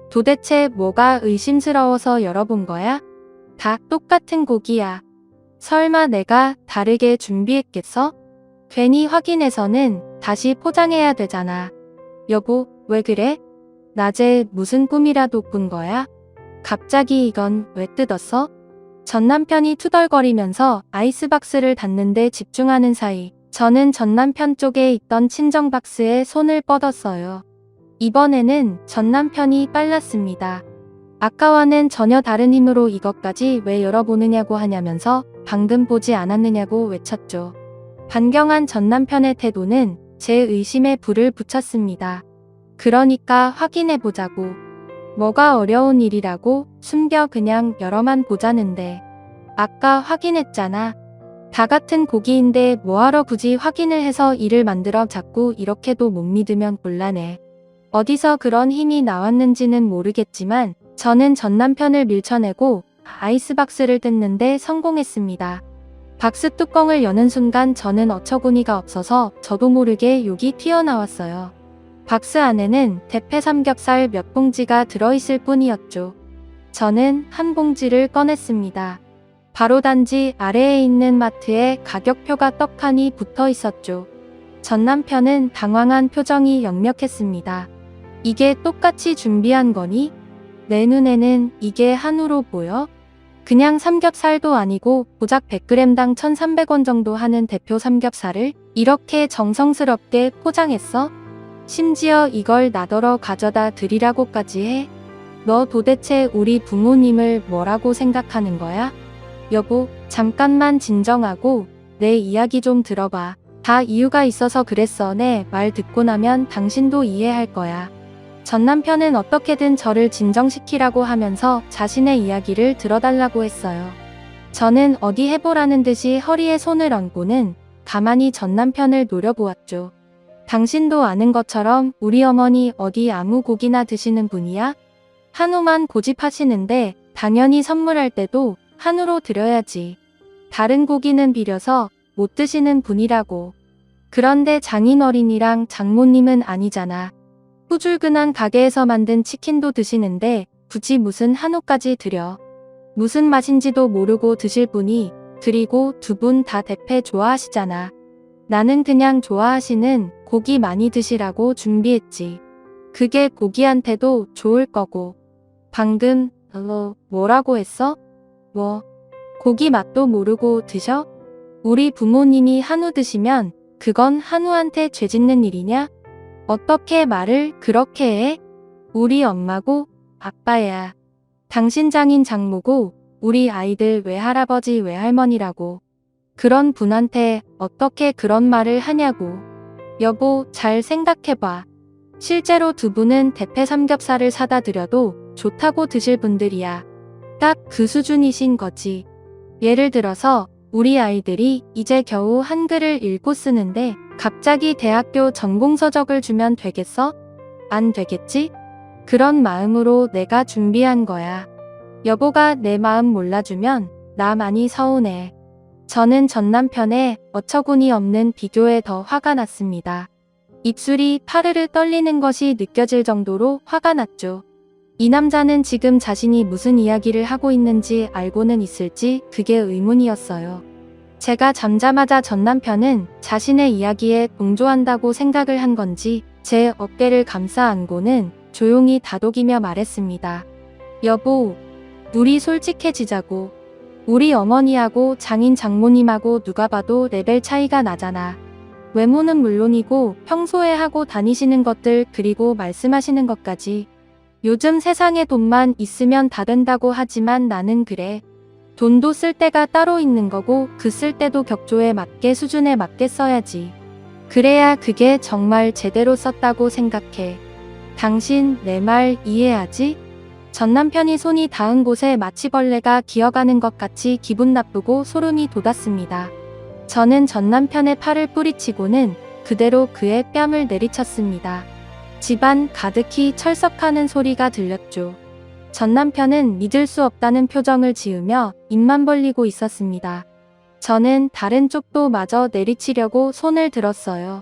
도대체 뭐가 의심스러워서 열어본 거야? 다 똑같은 고기야. 설마 내가 다르게 준비했겠어? 괜히 확인해서는 다시 포장해야 되잖아. 여보, 왜 그래? 낮에 무슨 꿈이라도 꾼 거야? 갑자기 이건 왜 뜯었어? 전 남편이 투덜거리면서 아이스박스를 닫는데 집중하는 사이 저는 전 남편 쪽에 있던 친정 박스에 손을 뻗었어요. 이번에는 전 남편이 빨랐습니다. 아까와는 전혀 다른 힘으로 이것까지 왜 열어보느냐고 하냐면서 방금 보지 않았느냐고 외쳤죠. 반경한 전 남편의 태도는 제 의심에 불을 붙였습니다. 그러니까 확인해보자고. 뭐가 어려운 일이라고 숨겨 그냥 열어만 보자는데. 아까 확인했잖아. 다 같은 고기인데 뭐하러 굳이 확인을 해서 일을 만들어 자꾸 이렇게도 못 믿으면 곤란해. 어디서 그런 힘이 나왔는지는 모르겠지만 저는 전 남편을 밀쳐내고 아이스박스를 뜯는데 성공했습니다. 박스 뚜껑을 여는 순간 저는 어처구니가 없어서 저도 모르게 욕이 튀어나왔어요. 박스 안에는 대패 삼겹살 몇 봉지가 들어있을 뿐이었죠. 저는 한 봉지를 꺼냈습니다. 바로 단지 아래에 있는 마트에 가격표가 떡하니 붙어 있었죠. 전 남편은 당황한 표정이 역력했습니다. 이게 똑같이 준비한 거니? 내 눈에는 이게 한우로 보여? 그냥 삼겹살도 아니고 고작 100g당 1,300원 정도 하는 대표 삼겹살을 이렇게 정성스럽게 포장했어? 심지어 이걸 나더러 가져다 드리라고까지 해? 너 도대체 우리 부모님을 뭐라고 생각하는 거야? 여보, 잠깐만 진정하고 내 이야기 좀 들어봐. 다 이유가 있어서 그랬어. 내 말 듣고 나면 당신도 이해할 거야. 전 남편은 어떻게든 저를 진정시키라고 하면서 자신의 이야기를 들어달라고 했어요. 저는 어디 해보라는 듯이 허리에 손을 얹고는 가만히 전 남편을 노려보았죠. 당신도 아는 것처럼 우리 어머니 어디 아무 고기나 드시는 분이야? 한우만 고집하시는데 당연히 선물할 때도 한우로 드려야지. 다른 고기는 비려서 못 드시는 분이라고. 그런데 장인어른이랑 장모님은 아니잖아. 후줄근한 가게에서 만든 치킨도 드시는데 굳이 무슨 한우까지 드려. 무슨 맛인지도 모르고 드실 분이, 그리고 두 분 다 대패 좋아하시잖아. 나는 그냥 좋아하시는 고기 많이 드시라고 준비했지. 그게 고기한테도 좋을 거고. 방금 뭐라고 했어? 뭐, 고기 맛도 모르고 드셔? 우리 부모님이 한우 드시면 그건 한우한테 죄짓는 일이냐? 어떻게 말을 그렇게 해? 우리 엄마고 아빠야. 당신 장인 장모고 우리 아이들 외할아버지 외할머니라고. 그런 분한테 어떻게 그런 말을 하냐고. 여보, 잘 생각해봐. 실제로 두 분은 대패 삼겹살을 사다 드려도 좋다고 드실 분들이야. 딱 그 수준이신 거지. 예를 들어서 우리 아이들이 이제 겨우 한글을 읽고 쓰는데 갑자기 대학교 전공서적을 주면 되겠어? 안 되겠지? 그런 마음으로 내가 준비한 거야. 여보가 내 마음 몰라주면 나 많이 서운해. 저는 전 남편의 어처구니 없는 비교에 더 화가 났습니다. 입술이 파르르 떨리는 것이 느껴질 정도로 화가 났죠. 이 남자는 지금 자신이 무슨 이야기를 하고 있는지 알고는 있을지 그게 의문이었어요. 제가 잠자마자 전 남편은 자신의 이야기에 동조한다고 생각을 한 건지 제 어깨를 감싸 안고는 조용히 다독이며 말했습니다. 여보, 우리 솔직해지자고. 우리 어머니하고 장인 장모님하고 누가 봐도 레벨 차이가 나잖아. 외모는 물론이고 평소에 하고 다니시는 것들 그리고 말씀하시는 것까지. 요즘 세상에 돈만 있으면 다 된다고 하지만 나는 그래. 돈도 쓸 때가 따로 있는 거고 그 쓸 때도 격조에 맞게 수준에 맞게 써야지. 그래야 그게 정말 제대로 썼다고 생각해. 당신 내 말 이해하지? 전 남편이 손이 닿은 곳에 마취벌레가 기어가는 것 같이 기분 나쁘고 소름이 돋았습니다. 저는 전 남편의 팔을 뿌리치고는 그대로 그의 뺨을 내리쳤습니다. 집안 가득히 철썩하는 소리가 들렸죠. 전 남편은 믿을 수 없다는 표정을 지으며 입만 벌리고 있었습니다. 저는 다른 쪽도 마저 내리치려고 손을 들었어요.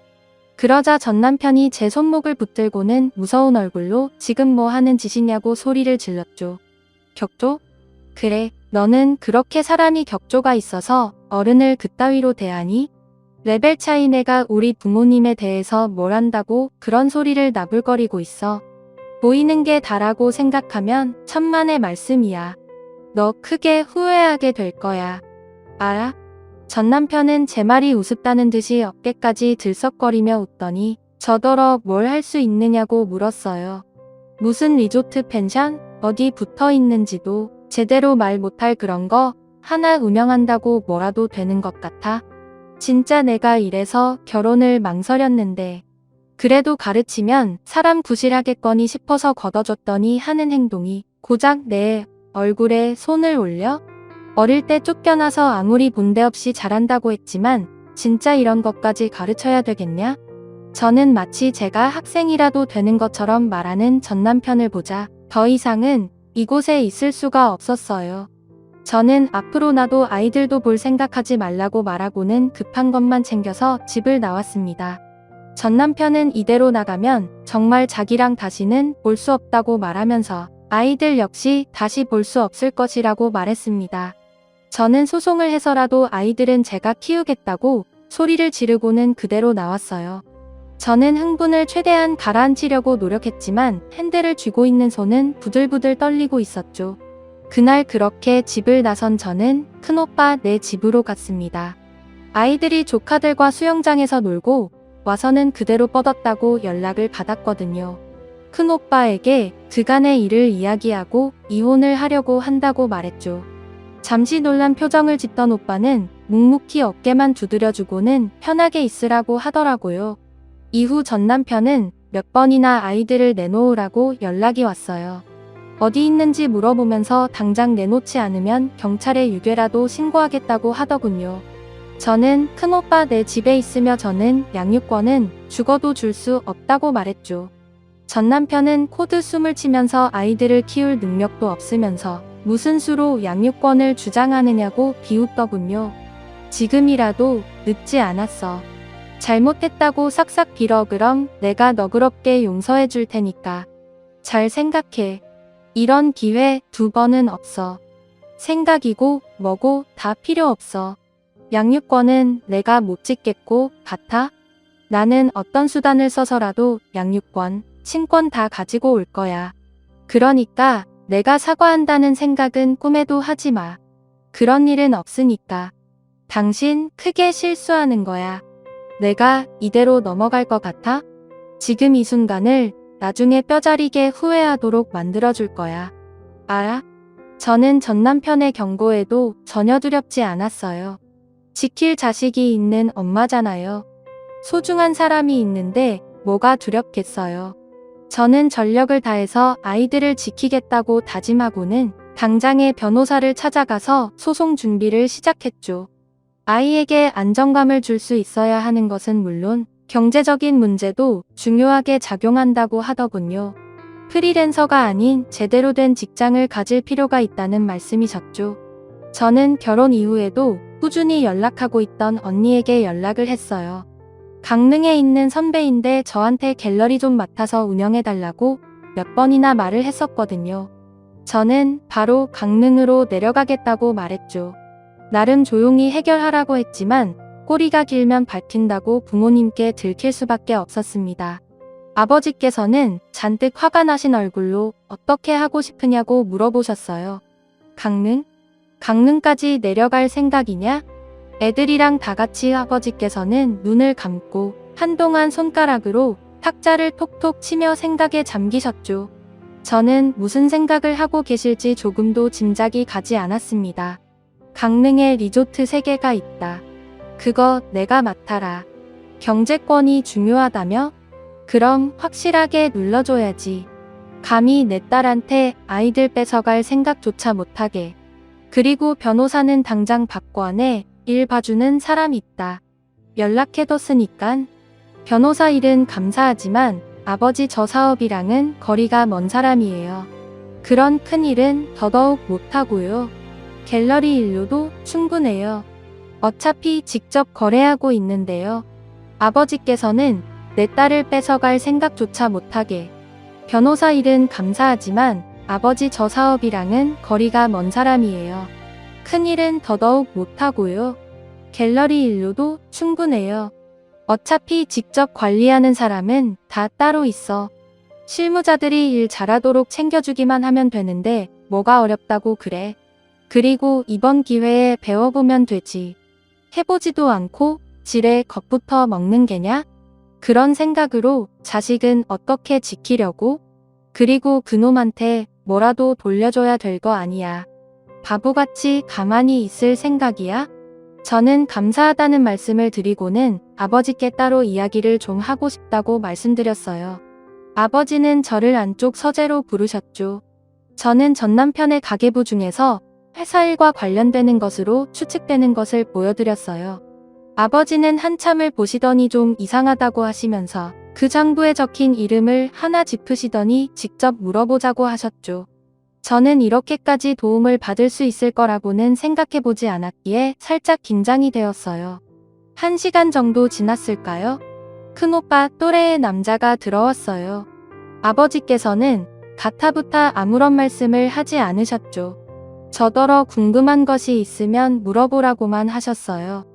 그러자 전 남편이 제 손목을 붙들고는 무서운 얼굴로 지금 뭐 하는 짓이냐고 소리를 질렀죠. 격조? 그래, 너는 그렇게 사람이 격조가 있어서 어른을 그따위로 대하니? 레벨 차이 내가 우리 부모님에 대해서 뭘 안다고 그런 소리를 나불거리고 있어. 보이는 게 다라고 생각하면 천만의 말씀이야. 너 크게 후회하게 될 거야. 알아? 전 남편은 제 말이 우습다는 듯이 어깨까지 들썩거리며 웃더니 저더러 뭘 할 수 있느냐고 물었어요. 무슨 리조트 펜션? 어디 붙어 있는지도 제대로 말 못할 그런 거 하나 운영한다고 뭐라도 되는 것 같아? 진짜 내가 이래서 결혼을 망설였는데 그래도 가르치면 사람 구실하겠거니 싶어서 걷어줬더니 하는 행동이 고작 내 얼굴에 손을 올려? 어릴 때 쫓겨나서 아무리 본데 없이 잘한다고 했지만 진짜 이런 것까지 가르쳐야 되겠냐? 저는 마치 제가 학생이라도 되는 것처럼 말하는 전 남편을 보자 더 이상은 이곳에 있을 수가 없었어요. 저는 앞으로 나도 아이들도 볼 생각하지 말라고 말하고는 급한 것만 챙겨서 집을 나왔습니다. 전 남편은 이대로 나가면 정말 자기랑 다시는 볼 수 없다고 말하면서 아이들 역시 다시 볼 수 없을 것이라고 말했습니다. 저는 소송을 해서라도 아이들은 제가 키우겠다고 소리를 지르고는 그대로 나왔어요. 저는 흥분을 최대한 가라앉히려고 노력했지만 핸들을 쥐고 있는 손은 부들부들 떨리고 있었죠. 그날 그렇게 집을 나선 저는 큰오빠 네 집으로 갔습니다. 아이들이 조카들과 수영장에서 놀고 와서는 그대로 뻗었다고 연락을 받았거든요. 큰오빠에게 그간의 일을 이야기하고 이혼을 하려고 한다고 말했죠. 잠시 놀란 표정을 짓던 오빠는 묵묵히 어깨만 두드려주고는 편하게 있으라고 하더라고요. 이후 전 남편은 몇 번이나 아이들을 내놓으라고 연락이 왔어요. 어디 있는지 물어보면서 당장 내놓지 않으면 경찰에 유괴라도 신고하겠다고 하더군요. 저는 큰오빠 내 집에 있으며 저는 양육권은 죽어도 줄 수 없다고 말했죠. 전 남편은 코드 숨을 치면서 아이들을 키울 능력도 없으면서 무슨 수로 양육권을 주장하느냐고 비웃더군요. 지금이라도 늦지 않았어. 잘못했다고 싹싹 빌어. 그럼 내가 너그럽게 용서해 줄 테니까. 잘 생각해. 이런 기회 2번은 없어. 생각이고 뭐고 다 필요 없어. 양육권은 내가 못 짓겠고 같아? 나는 어떤 수단을 써서라도 양육권, 친권 다 가지고 올 거야. 그러니까 내가 사과한다는 생각은 꿈에도 하지 마. 그런 일은 없으니까. 당신 크게 실수하는 거야. 내가 이대로 넘어갈 것 같아? 지금 이 순간을 나중에 뼈저리게 후회하도록 만들어줄 거야. 알아? 저는 전 남편의 경고에도 전혀 두렵지 않았어요. 지킬 자식이 있는 엄마잖아요. 소중한 사람이 있는데 뭐가 두렵겠어요. 저는 전력을 다해서 아이들을 지키겠다고 다짐하고는 당장에 변호사를 찾아가서 소송 준비를 시작했죠. 아이에게 안정감을 줄 수 있어야 하는 것은 물론 경제적인 문제도 중요하게 작용한다고 하더군요. 프리랜서가 아닌 제대로 된 직장을 가질 필요가 있다는 말씀이셨죠. 저는 결혼 이후에도 꾸준히 연락하고 있던 언니에게 연락을 했어요. 강릉에 있는 선배인데 저한테 갤러리 좀 맡아서 운영해달라고 몇 번이나 말을 했었거든요. 저는 바로 강릉으로 내려가겠다고 말했죠. 나름 조용히 해결하라고 했지만 꼬리가 길면 밟힌다고 부모님께 들킬 수밖에 없었습니다. 아버지께서는 잔뜩 화가 나신 얼굴로 어떻게 하고 싶으냐고 물어보셨어요. 강릉? 강릉까지 내려갈 생각이냐? 애들이랑 다 같이. 아버지께서는 눈을 감고 한동안 손가락으로 탁자를 톡톡 치며 생각에 잠기셨죠. 저는 무슨 생각을 하고 계실지 조금도 짐작이 가지 않았습니다. 강릉에 리조트 3개가 있다. 그거 내가 맡아라. 경제권이 중요하다며? 그럼 확실하게 눌러줘야지. 감히 내 딸한테 아이들 뺏어갈 생각조차 못하게. 그리고 변호사는 당장 박관에 일 봐주는 사람 있다. 연락해뒀으니깐. 변호사 일은 감사하지만 아버지 저 사업이랑은 거리가 먼 사람이에요. 그런 큰 일은 더더욱 못하고요. 갤러리 일로도 충분해요. 어차피 직접 거래하고 있는데요. 아버지께서는 내 딸을 뺏어갈 생각조차 못하게. 변호사 일은 감사하지만 아버지 저 사업이랑은 거리가 먼 사람이에요. 큰일은 더더욱 못하고요. 갤러리 일로도 충분해요. 어차피 직접 관리하는 사람은 다 따로 있어. 실무자들이 일 잘하도록 챙겨주기만 하면 되는데 뭐가 어렵다고 그래. 그리고 이번 기회에 배워보면 되지. 해보지도 않고 지레 겁부터 먹는 게냐? 그런 생각으로 자식은 어떻게 지키려고? 그리고 그놈한테 뭐라도 돌려줘야 될 거 아니야. 바보같이 가만히 있을 생각이야? 저는 감사하다는 말씀을 드리고는 아버지께 따로 이야기를 좀 하고 싶다고 말씀드렸어요. 아버지는 저를 안쪽 서재로 부르셨죠. 저는 전 남편의 가계부 중에서 회사 일과 관련되는 것으로 추측되는 것을 보여드렸어요. 아버지는 한참을 보시더니 좀 이상하다고 하시면서 그 장부에 적힌 이름을 하나 짚으시더니 직접 물어보자고 하셨죠. 저는 이렇게까지 도움을 받을 수 있을 거라고는 생각해보지 않았기에 살짝 긴장이 되었어요. 1시간 정도 지났을까요? 큰오빠 또래의 남자가 들어왔어요. 아버지께서는 가타부타 아무런 말씀을 하지 않으셨죠. 저더러 궁금한 것이 있으면 물어보라고만 하셨어요.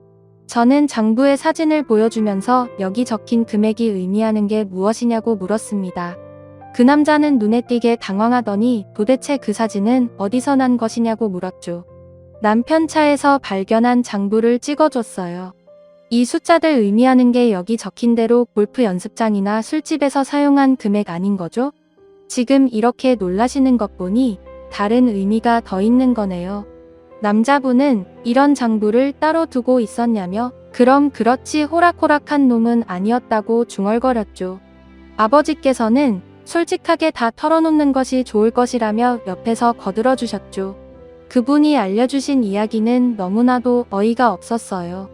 저는 장부의 사진을 보여주면서 여기 적힌 금액이 의미하는 게 무엇이냐고 물었습니다. 그 남자는 눈에 띄게 당황하더니 도대체 그 사진은 어디서 난 것이냐고 물었죠. 남편 차에서 발견한 장부를 찍어줬어요. 이 숫자들 의미하는 게 여기 적힌 대로 골프 연습장이나 술집에서 사용한 금액 아닌 거죠? 지금 이렇게 놀라시는 것 보니 다른 의미가 더 있는 거네요. 남자분은 이런 장부를 따로 두고 있었냐며 그럼 그렇지 호락호락한 놈은 아니었다고 중얼거렸죠. 아버지께서는 솔직하게 다 털어놓는 것이 좋을 것이라며 옆에서 거들어 주셨죠. 그분이 알려주신 이야기는 너무나도 어이가 없었어요.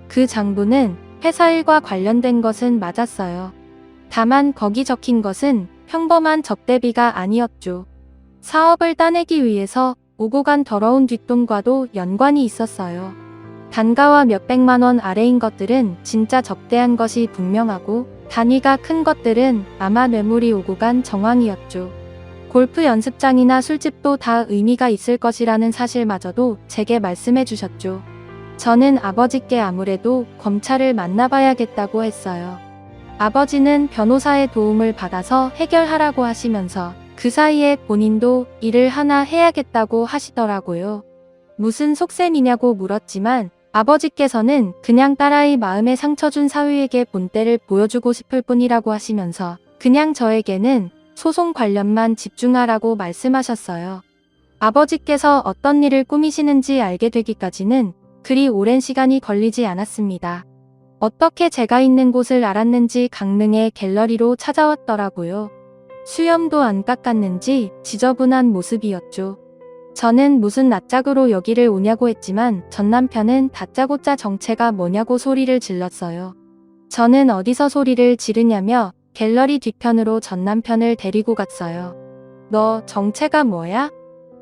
그 장부는 회사 일과 관련된 것은 맞았어요. 다만 거기 적힌 것은 평범한 접대비가 아니었죠. 사업을 따내기 위해서 오고 간 더러운 뒷돈과도 연관이 있었어요. 단가와 몇백만 원 아래인 것들은 진짜 접대한 것이 분명하고 단위가 큰 것들은 아마 뇌물이 오고 간 정황이었죠. 골프 연습장이나 술집도 다 의미가 있을 것이라는 사실마저도 제게 말씀해 주셨죠. 저는 아버지께 아무래도 검찰을 만나봐야겠다고 했어요. 아버지는 변호사의 도움을 받아서 해결하라고 하시면서 그 사이에 본인도 일을 하나 해야겠다고 하시더라고요. 무슨 속셈이냐고 물었지만 아버지께서는 그냥 딸아이 마음에 상처 준 사위에게 본때를 보여주고 싶을 뿐이라고 하시면서 그냥 저에게는 소송 관련만 집중하라고 말씀하셨어요. 아버지께서 어떤 일을 꾸미시는지 알게 되기까지는 그리 오랜 시간이 걸리지 않았습니다. 어떻게 제가 있는 곳을 알았는지 강릉의 갤러리로 찾아왔더라고요. 수염도 안 깎았는지 지저분한 모습이었죠. 저는 무슨 낯짝으로 여기를 오냐고 했지만 전 남편은 다짜고짜 정체가 뭐냐고 소리를 질렀어요. 저는 어디서 소리를 지르냐며 갤러리 뒤편으로 전 남편을 데리고 갔어요. 너 정체가 뭐야?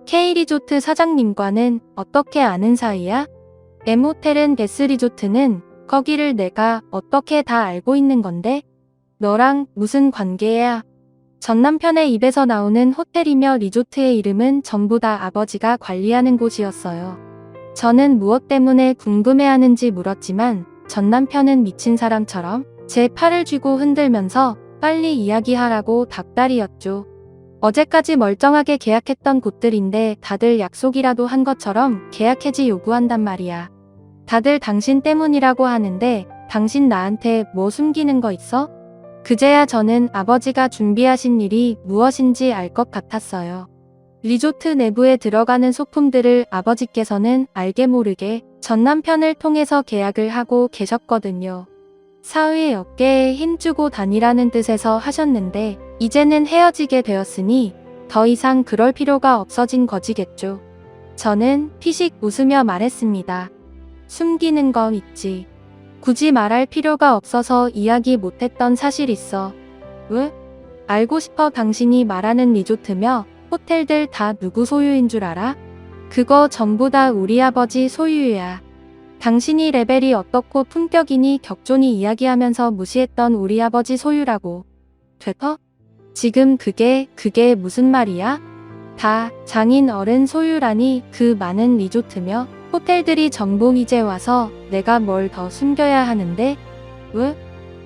K리조트 사장님과는 어떻게 아는 사이야? M호텔은 S리조트는 거기를 내가 어떻게 다 알고 있는 건데? 너랑 무슨 관계야? 전 남편의 입에서 나오는 호텔이며 리조트의 이름은 전부 다 아버지가 관리하는 곳이었어요. 저는 무엇 때문에 궁금해하는지 물었지만 전 남편은 미친 사람처럼 제 팔을 쥐고 흔들면서 빨리 이야기하라고 닭다리였죠. 어제까지 멀쩡하게 계약했던 곳들인데 다들 약속이라도 한 것처럼 계약 해지 요구한단 말이야. 다들 당신 때문이라고 하는데 당신 나한테 뭐 숨기는 거 있어? 그제야 저는 아버지가 준비하신 일이 무엇인지 알 것 같았어요. 리조트 내부에 들어가는 소품들을 아버지께서는 알게 모르게 전 남편을 통해서 계약을 하고 계셨거든요. 사위의 어깨에 힘주고 다니라는 뜻에서 하셨는데 이제는 헤어지게 되었으니 더 이상 그럴 필요가 없어진 거지겠죠. 저는 피식 웃으며 말했습니다. 숨기는 건 있지. 굳이 말할 필요가 없어서 이야기 못했던 사실 있어. 왜? 알고 싶어. 당신이 말하는 리조트며 호텔들 다 누구 소유인 줄 알아? 그거 전부 다 우리 아버지 소유야. 당신이 레벨이 어떻고 품격이니 격존히 이야기하면서 무시했던 우리 아버지 소유라고. 되터? 지금 그게 무슨 말이야? 다 장인 어른 소유라니. 그 많은 리조트며 호텔들이 전부 이제 와서 내가 뭘 더 숨겨야 하는데? 왜?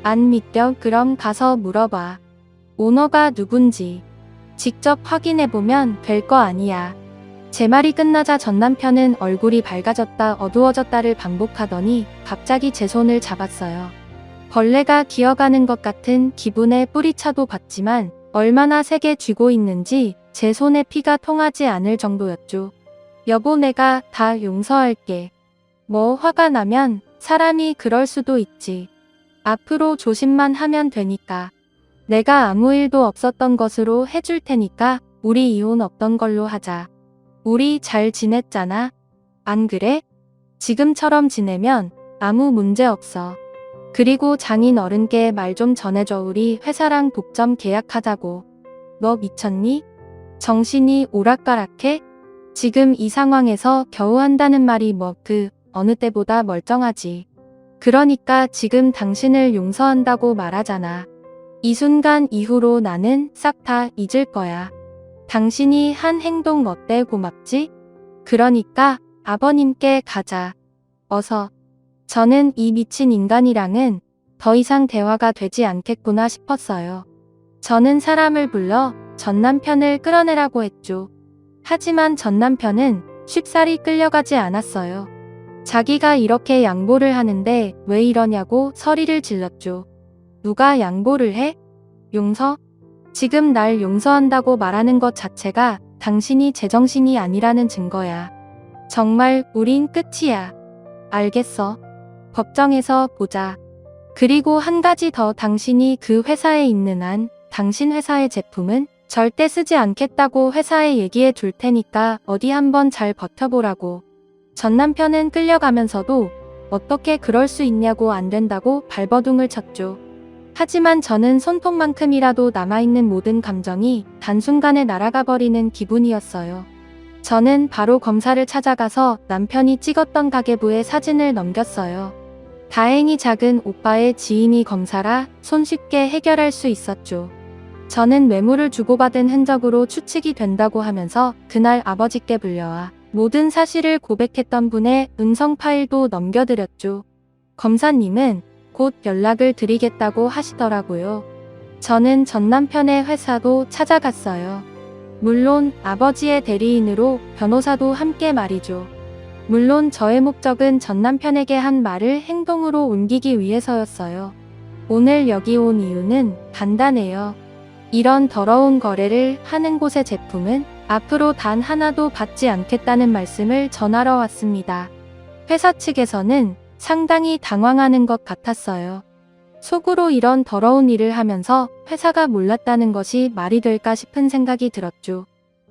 안 믿겨? 그럼 가서 물어봐. 오너가 누군지. 직접 확인해보면 될 거 아니야. 제 말이 끝나자 전 남편은 얼굴이 밝아졌다 어두워졌다를 반복하더니 갑자기 제 손을 잡았어요. 벌레가 기어가는 것 같은 기분에 뿌리차도 봤지만 얼마나 세게 쥐고 있는지 제 손에 피가 통하지 않을 정도였죠. 여보, 내가 다 용서할게. 뭐 화가 나면 사람이 그럴 수도 있지. 앞으로 조심만 하면 되니까. 내가 아무 일도 없었던 것으로 해줄 테니까 우리 이혼 없던 걸로 하자. 우리 잘 지냈잖아. 안 그래? 지금처럼 지내면 아무 문제 없어. 그리고 장인 어른께 말 좀 전해줘. 우리 회사랑 독점 계약하자고. 너 미쳤니? 정신이 오락가락해? 지금 이 상황에서 겨우 한다는 말이 뭐 어느 때보다 멀쩡하지. 그러니까 지금 당신을 용서한다고 말하잖아. 이 순간 이후로 나는 싹 다 잊을 거야. 당신이 한 행동 어때? 고맙지? 그러니까 아버님께 가자. 어서. 저는 이 미친 인간이랑은 더 이상 대화가 되지 않겠구나 싶었어요. 저는 사람을 불러 전 남편을 끌어내라고 했죠. 하지만 전 남편은 쉽사리 끌려가지 않았어요. 자기가 이렇게 양보를 하는데 왜 이러냐고 소리를 질렀죠. 누가 양보를 해? 용서? 지금 날 용서한다고 말하는 것 자체가 당신이 제정신이 아니라는 증거야. 정말 우린 끝이야. 알겠어. 법정에서 보자. 그리고 한 가지 더. 당신이 그 회사에 있는 한 당신 회사의 제품은 절대 쓰지 않겠다고 회사에 얘기해 둘 테니까 어디 한번 잘 버텨보라고. 전 남편은 끌려가면서도 어떻게 그럴 수 있냐고 안 된다고 발버둥을 쳤죠. 하지만 저는 손톱만큼이라도 남아있는 모든 감정이 단순간에 날아가 버리는 기분이었어요. 저는 바로 검사를 찾아가서 남편이 찍었던 가계부의 사진을 넘겼어요. 다행히 작은 오빠의 지인이 검사라 손쉽게 해결할 수 있었죠. 저는 뇌물을 주고받은 흔적으로 추측이 된다고 하면서 그날 아버지께 불려와 모든 사실을 고백했던 분의 음성 파일도 넘겨드렸죠. 검사님은 곧 연락을 드리겠다고 하시더라고요. 저는 전 남편의 회사도 찾아갔어요. 물론 아버지의 대리인으로 변호사도 함께 말이죠. 물론 저의 목적은 전 남편에게 한 말을 행동으로 옮기기 위해서였어요. 오늘 여기 온 이유는 간단해요. 이런 더러운 거래를 하는 곳의 제품은 앞으로 단 하나도 받지 않겠다는 말씀을 전하러 왔습니다. 회사 측에서는 상당히 당황하는 것 같았어요. 속으로 이런 더러운 일을 하면서 회사가 몰랐다는 것이 말이 될까 싶은 생각이 들었죠.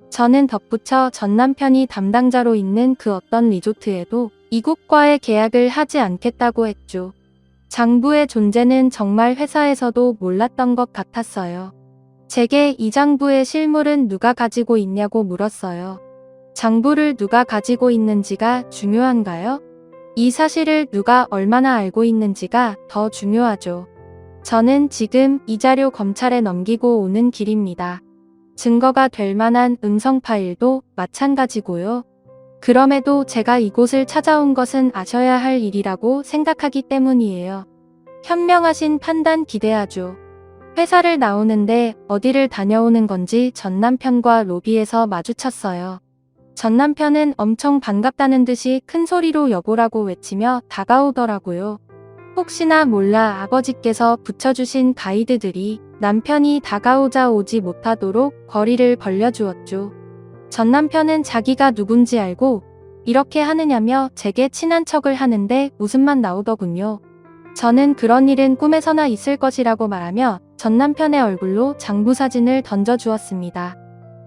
저는 덧붙여 전 남편이 담당자로 있는 그 어떤 리조트에도 이곳과의 계약을 하지 않겠다고 했죠. 장부의 존재는 정말 회사에서도 몰랐던 것 같았어요. 제게 이 장부의 실물은 누가 가지고 있냐고 물었어요. 장부를 누가 가지고 있는지가 중요한가요? 이 사실을 누가 얼마나 알고 있는지가 더 중요하죠. 저는 지금 이 자료 검찰에 넘기고 오는 길입니다. 증거가 될 만한 음성 파일도 마찬가지고요. 그럼에도 제가 이곳을 찾아온 것은 아셔야 할 일이라고 생각하기 때문이에요. 현명하신 판단 기대하죠. 회사를 나오는데 어디를 다녀오는 건지 전 남편과 로비에서 마주쳤어요. 전 남편은 엄청 반갑다는 듯이 큰 소리로 여보라고 외치며 다가오더라고요. 혹시나 몰라 아버지께서 붙여주신 가이드들이 남편이 다가오자 오지 못하도록 거리를 벌려주었죠. 전 남편은 자기가 누군지 알고 이렇게 하느냐며 제게 친한 척을 하는데 웃음만 나오더군요. 저는 그런 일은 꿈에서나 있을 것이라고 말하며 전 남편의 얼굴로 장부 사진을 던져주었습니다.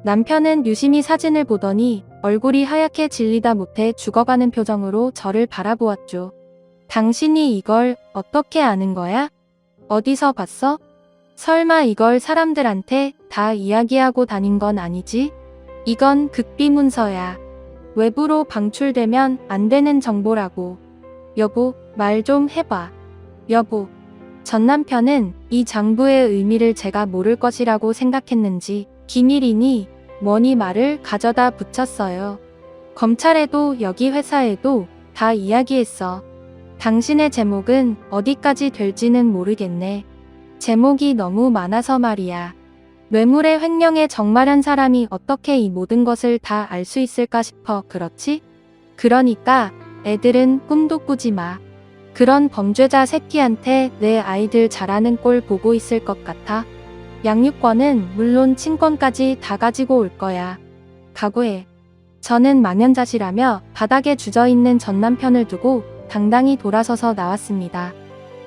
남편은 유심히 사진을 보더니 얼굴이 하얗게 질리다 못해 죽어가는 표정으로 저를 바라보았죠. 당신이 이걸 어떻게 아는 거야? 어디서 봤어? 설마 이걸 사람들한테 다 이야기하고 다닌 건 아니지? 이건 극비 문서야. 외부로 방출되면 안 되는 정보라고. 여보, 말 좀 해봐. 여보. 전 남편은 이 장부의 의미를 제가 모를 것이라고 생각했는지 기밀이니 뭐니 말을 가져다 붙였어요. 검찰에도 여기 회사에도 다 이야기했어. 당신의 제목은 어디까지 될지는 모르겠네. 제목이 너무 많아서 말이야. 뇌물의 횡령에 정말한 사람이 어떻게 이 모든 것을 다 알 수 있을까 싶어 그렇지? 그러니까 애들은 꿈도 꾸지 마. 그런 범죄자 새끼한테 내 아이들 자라는 꼴 보고 있을 것 같아. 양육권은 물론 친권까지 다 가지고 올 거야. 각오해. 저는 망연자실하며 바닥에 주저있는 전 남편을 두고 당당히 돌아서서 나왔습니다.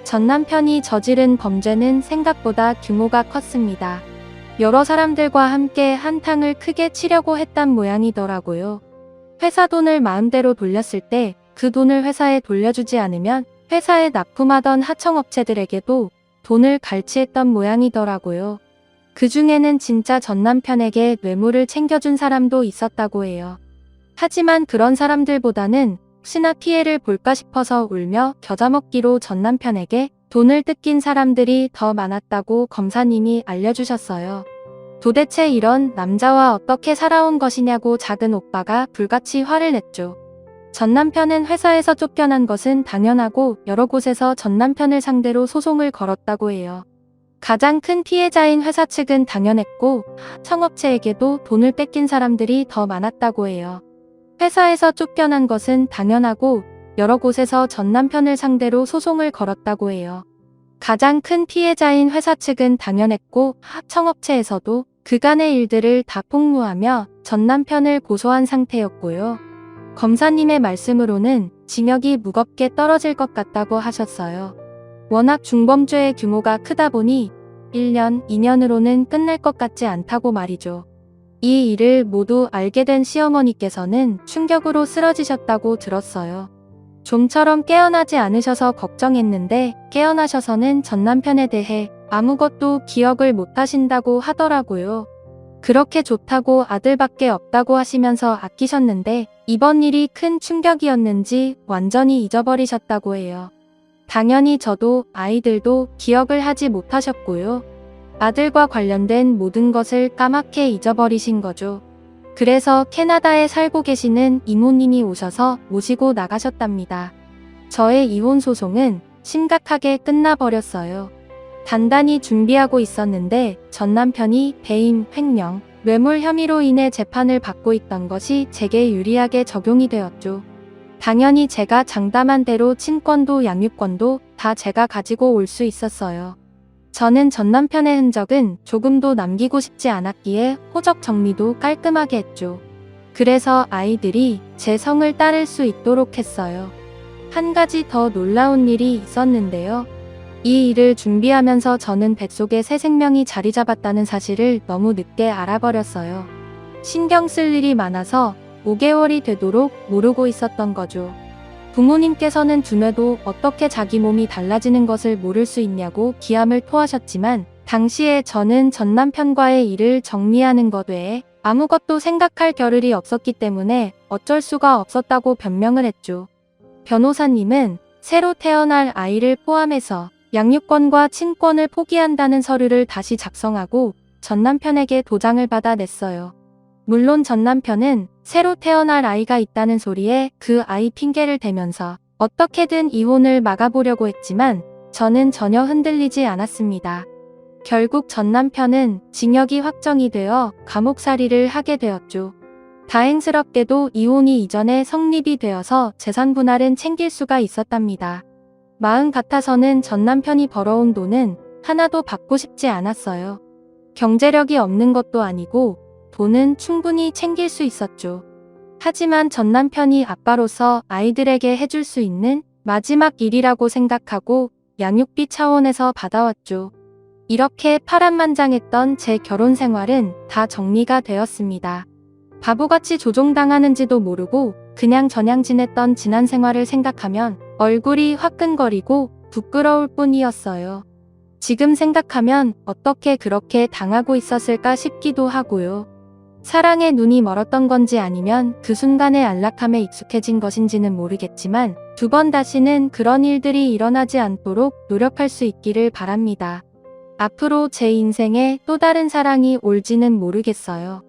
전 남편이 저지른 범죄는 생각보다 규모가 컸습니다. 여러 사람들과 함께 한탕을 크게 치려고 했단 모양이더라고요. 회사 돈을 마음대로 돌렸을 때 그 돈을 회사에 돌려주지 않으면 회사에 납품하던 하청업체들에게도 돈을 갈취했던 모양이더라고요. 그 중에는 진짜 전 남편에게 뇌물을 챙겨준 사람도 있었다고 해요. 하지만 그런 사람들보다는 혹시나 피해를 볼까 싶어서 울며 겨자먹기로 전 남편에게 돈을 뜯긴 사람들이 더 많았다고 검사님이 알려주셨어요. 도대체 이런 남자와 어떻게 살아온 것이냐고 작은 오빠가 불같이 화를 냈죠. 전 남편은 회사에서 쫓겨난 것은 당연하고 여러 곳에서 전 남편을 상대로 소송을 걸었다고 해요. 가장 큰 피해자인 회사 측은 당연했고 청업체에게도 돈을 뺏긴 사람들이 더 많았다고 해요. 회사에서 쫓겨난 것은 당연하고 여러 곳에서 전 남편을 상대로 소송을 걸었다고 해요. 가장 큰 피해자인 회사 측은 당연했고 청업체에서도 그간의 일들을 다 폭로하며 전 남편을 고소한 상태였고요. 검사님의 말씀으로는 징역이 무겁게 떨어질 것 같다고 하셨어요. 워낙 중범죄의 규모가 크다 보니 1년, 2년으로는 끝날 것 같지 않다고 말이죠. 이 일을 모두 알게 된 시어머니께서는 충격으로 쓰러지셨다고 들었어요. 좀처럼 깨어나지 않으셔서 걱정했는데 깨어나셔서는 전 남편에 대해 아무것도 기억을 못하신다고 하더라고요. 그렇게 좋다고 아들밖에 없다고 하시면서 아끼셨는데 이번 일이 큰 충격이었는지 완전히 잊어버리셨다고 해요. 당연히 저도 아이들도 기억을 하지 못하셨고요. 아들과 관련된 모든 것을 까맣게 잊어버리신 거죠. 그래서 캐나다에 살고 계시는 이모님이 오셔서 모시고 나가셨답니다. 저의 이혼 소송은 심각하게 끝나버렸어요. 단단히 준비하고 있었는데 전 남편이 배임, 횡령, 뇌물 혐의로 인해 재판을 받고 있던 것이 제게 유리하게 적용이 되었죠. 당연히 제가 장담한 대로 친권도 양육권도 다 제가 가지고 올 수 있었어요. 저는 전 남편의 흔적은 조금도 남기고 싶지 않았기에 호적 정리도 깔끔하게 했죠. 그래서 아이들이 제 성을 따를 수 있도록 했어요. 한 가지 더 놀라운 일이 있었는데요. 이 일을 준비하면서 저는 뱃속에 새 생명이 자리 잡았다는 사실을 너무 늦게 알아버렸어요. 신경 쓸 일이 많아서 5개월이 되도록 모르고 있었던 거죠. 부모님께서는 두뇌도 어떻게 자기 몸이 달라지는 것을 모를 수 있냐고 기함을 토하셨지만 당시에 저는 전 남편과의 일을 정리하는 것 외에 아무것도 생각할 겨를이 없었기 때문에 어쩔 수가 없었다고 변명을 했죠. 변호사님은 새로 태어날 아이를 포함해서 양육권과 친권을 포기한다는 서류를 다시 작성하고 전 남편에게 도장을 받아냈어요. 물론 전 남편은 새로 태어날 아이가 있다는 소리에 그 아이 핑계를 대면서 어떻게든 이혼을 막아보려고 했지만 저는 전혀 흔들리지 않았습니다. 결국 전 남편은 징역이 확정이 되어 감옥살이를 하게 되었죠. 다행스럽게도 이혼이 이전에 성립이 되어서 재산 분할은 챙길 수가 있었답니다. 마음 같아서는 전 남편이 벌어온 돈은 하나도 받고 싶지 않았어요. 경제력이 없는 것도 아니고 돈은 충분히 챙길 수 있었죠. 하지만 전 남편이 아빠로서 아이들에게 해줄 수 있는 마지막 일이라고 생각하고 양육비 차원에서 받아왔죠. 이렇게 파란만장했던 제 결혼 생활은 다 정리가 되었습니다. 바보같이 조종당하는지도 모르고 그냥 저냥 지냈던 지난 생활을 생각하면 얼굴이 화끈거리고 부끄러울 뿐이었어요. 지금 생각하면 어떻게 그렇게 당하고 있었을까 싶기도 하고요. 사랑에 눈이 멀었던 건지 아니면 그 순간의 안락함에 익숙해진 것인지는 모르겠지만 2번 다시는 그런 일들이 일어나지 않도록 노력할 수 있기를 바랍니다. 앞으로 제 인생에 또 다른 사랑이 올지는 모르겠어요.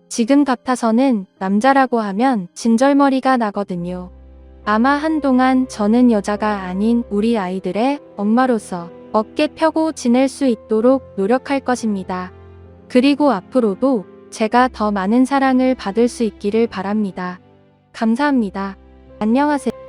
지금 같아서는 남자라고 하면 진절머리가 나거든요. 아마 한동안 저는 여자가 아닌 우리 아이들의 엄마로서 어깨 펴고 지낼 수 있도록 노력할 것입니다. 그리고 앞으로도 제가 더 많은 사랑을 받을 수 있기를 바랍니다. 감사합니다. 안녕하세요.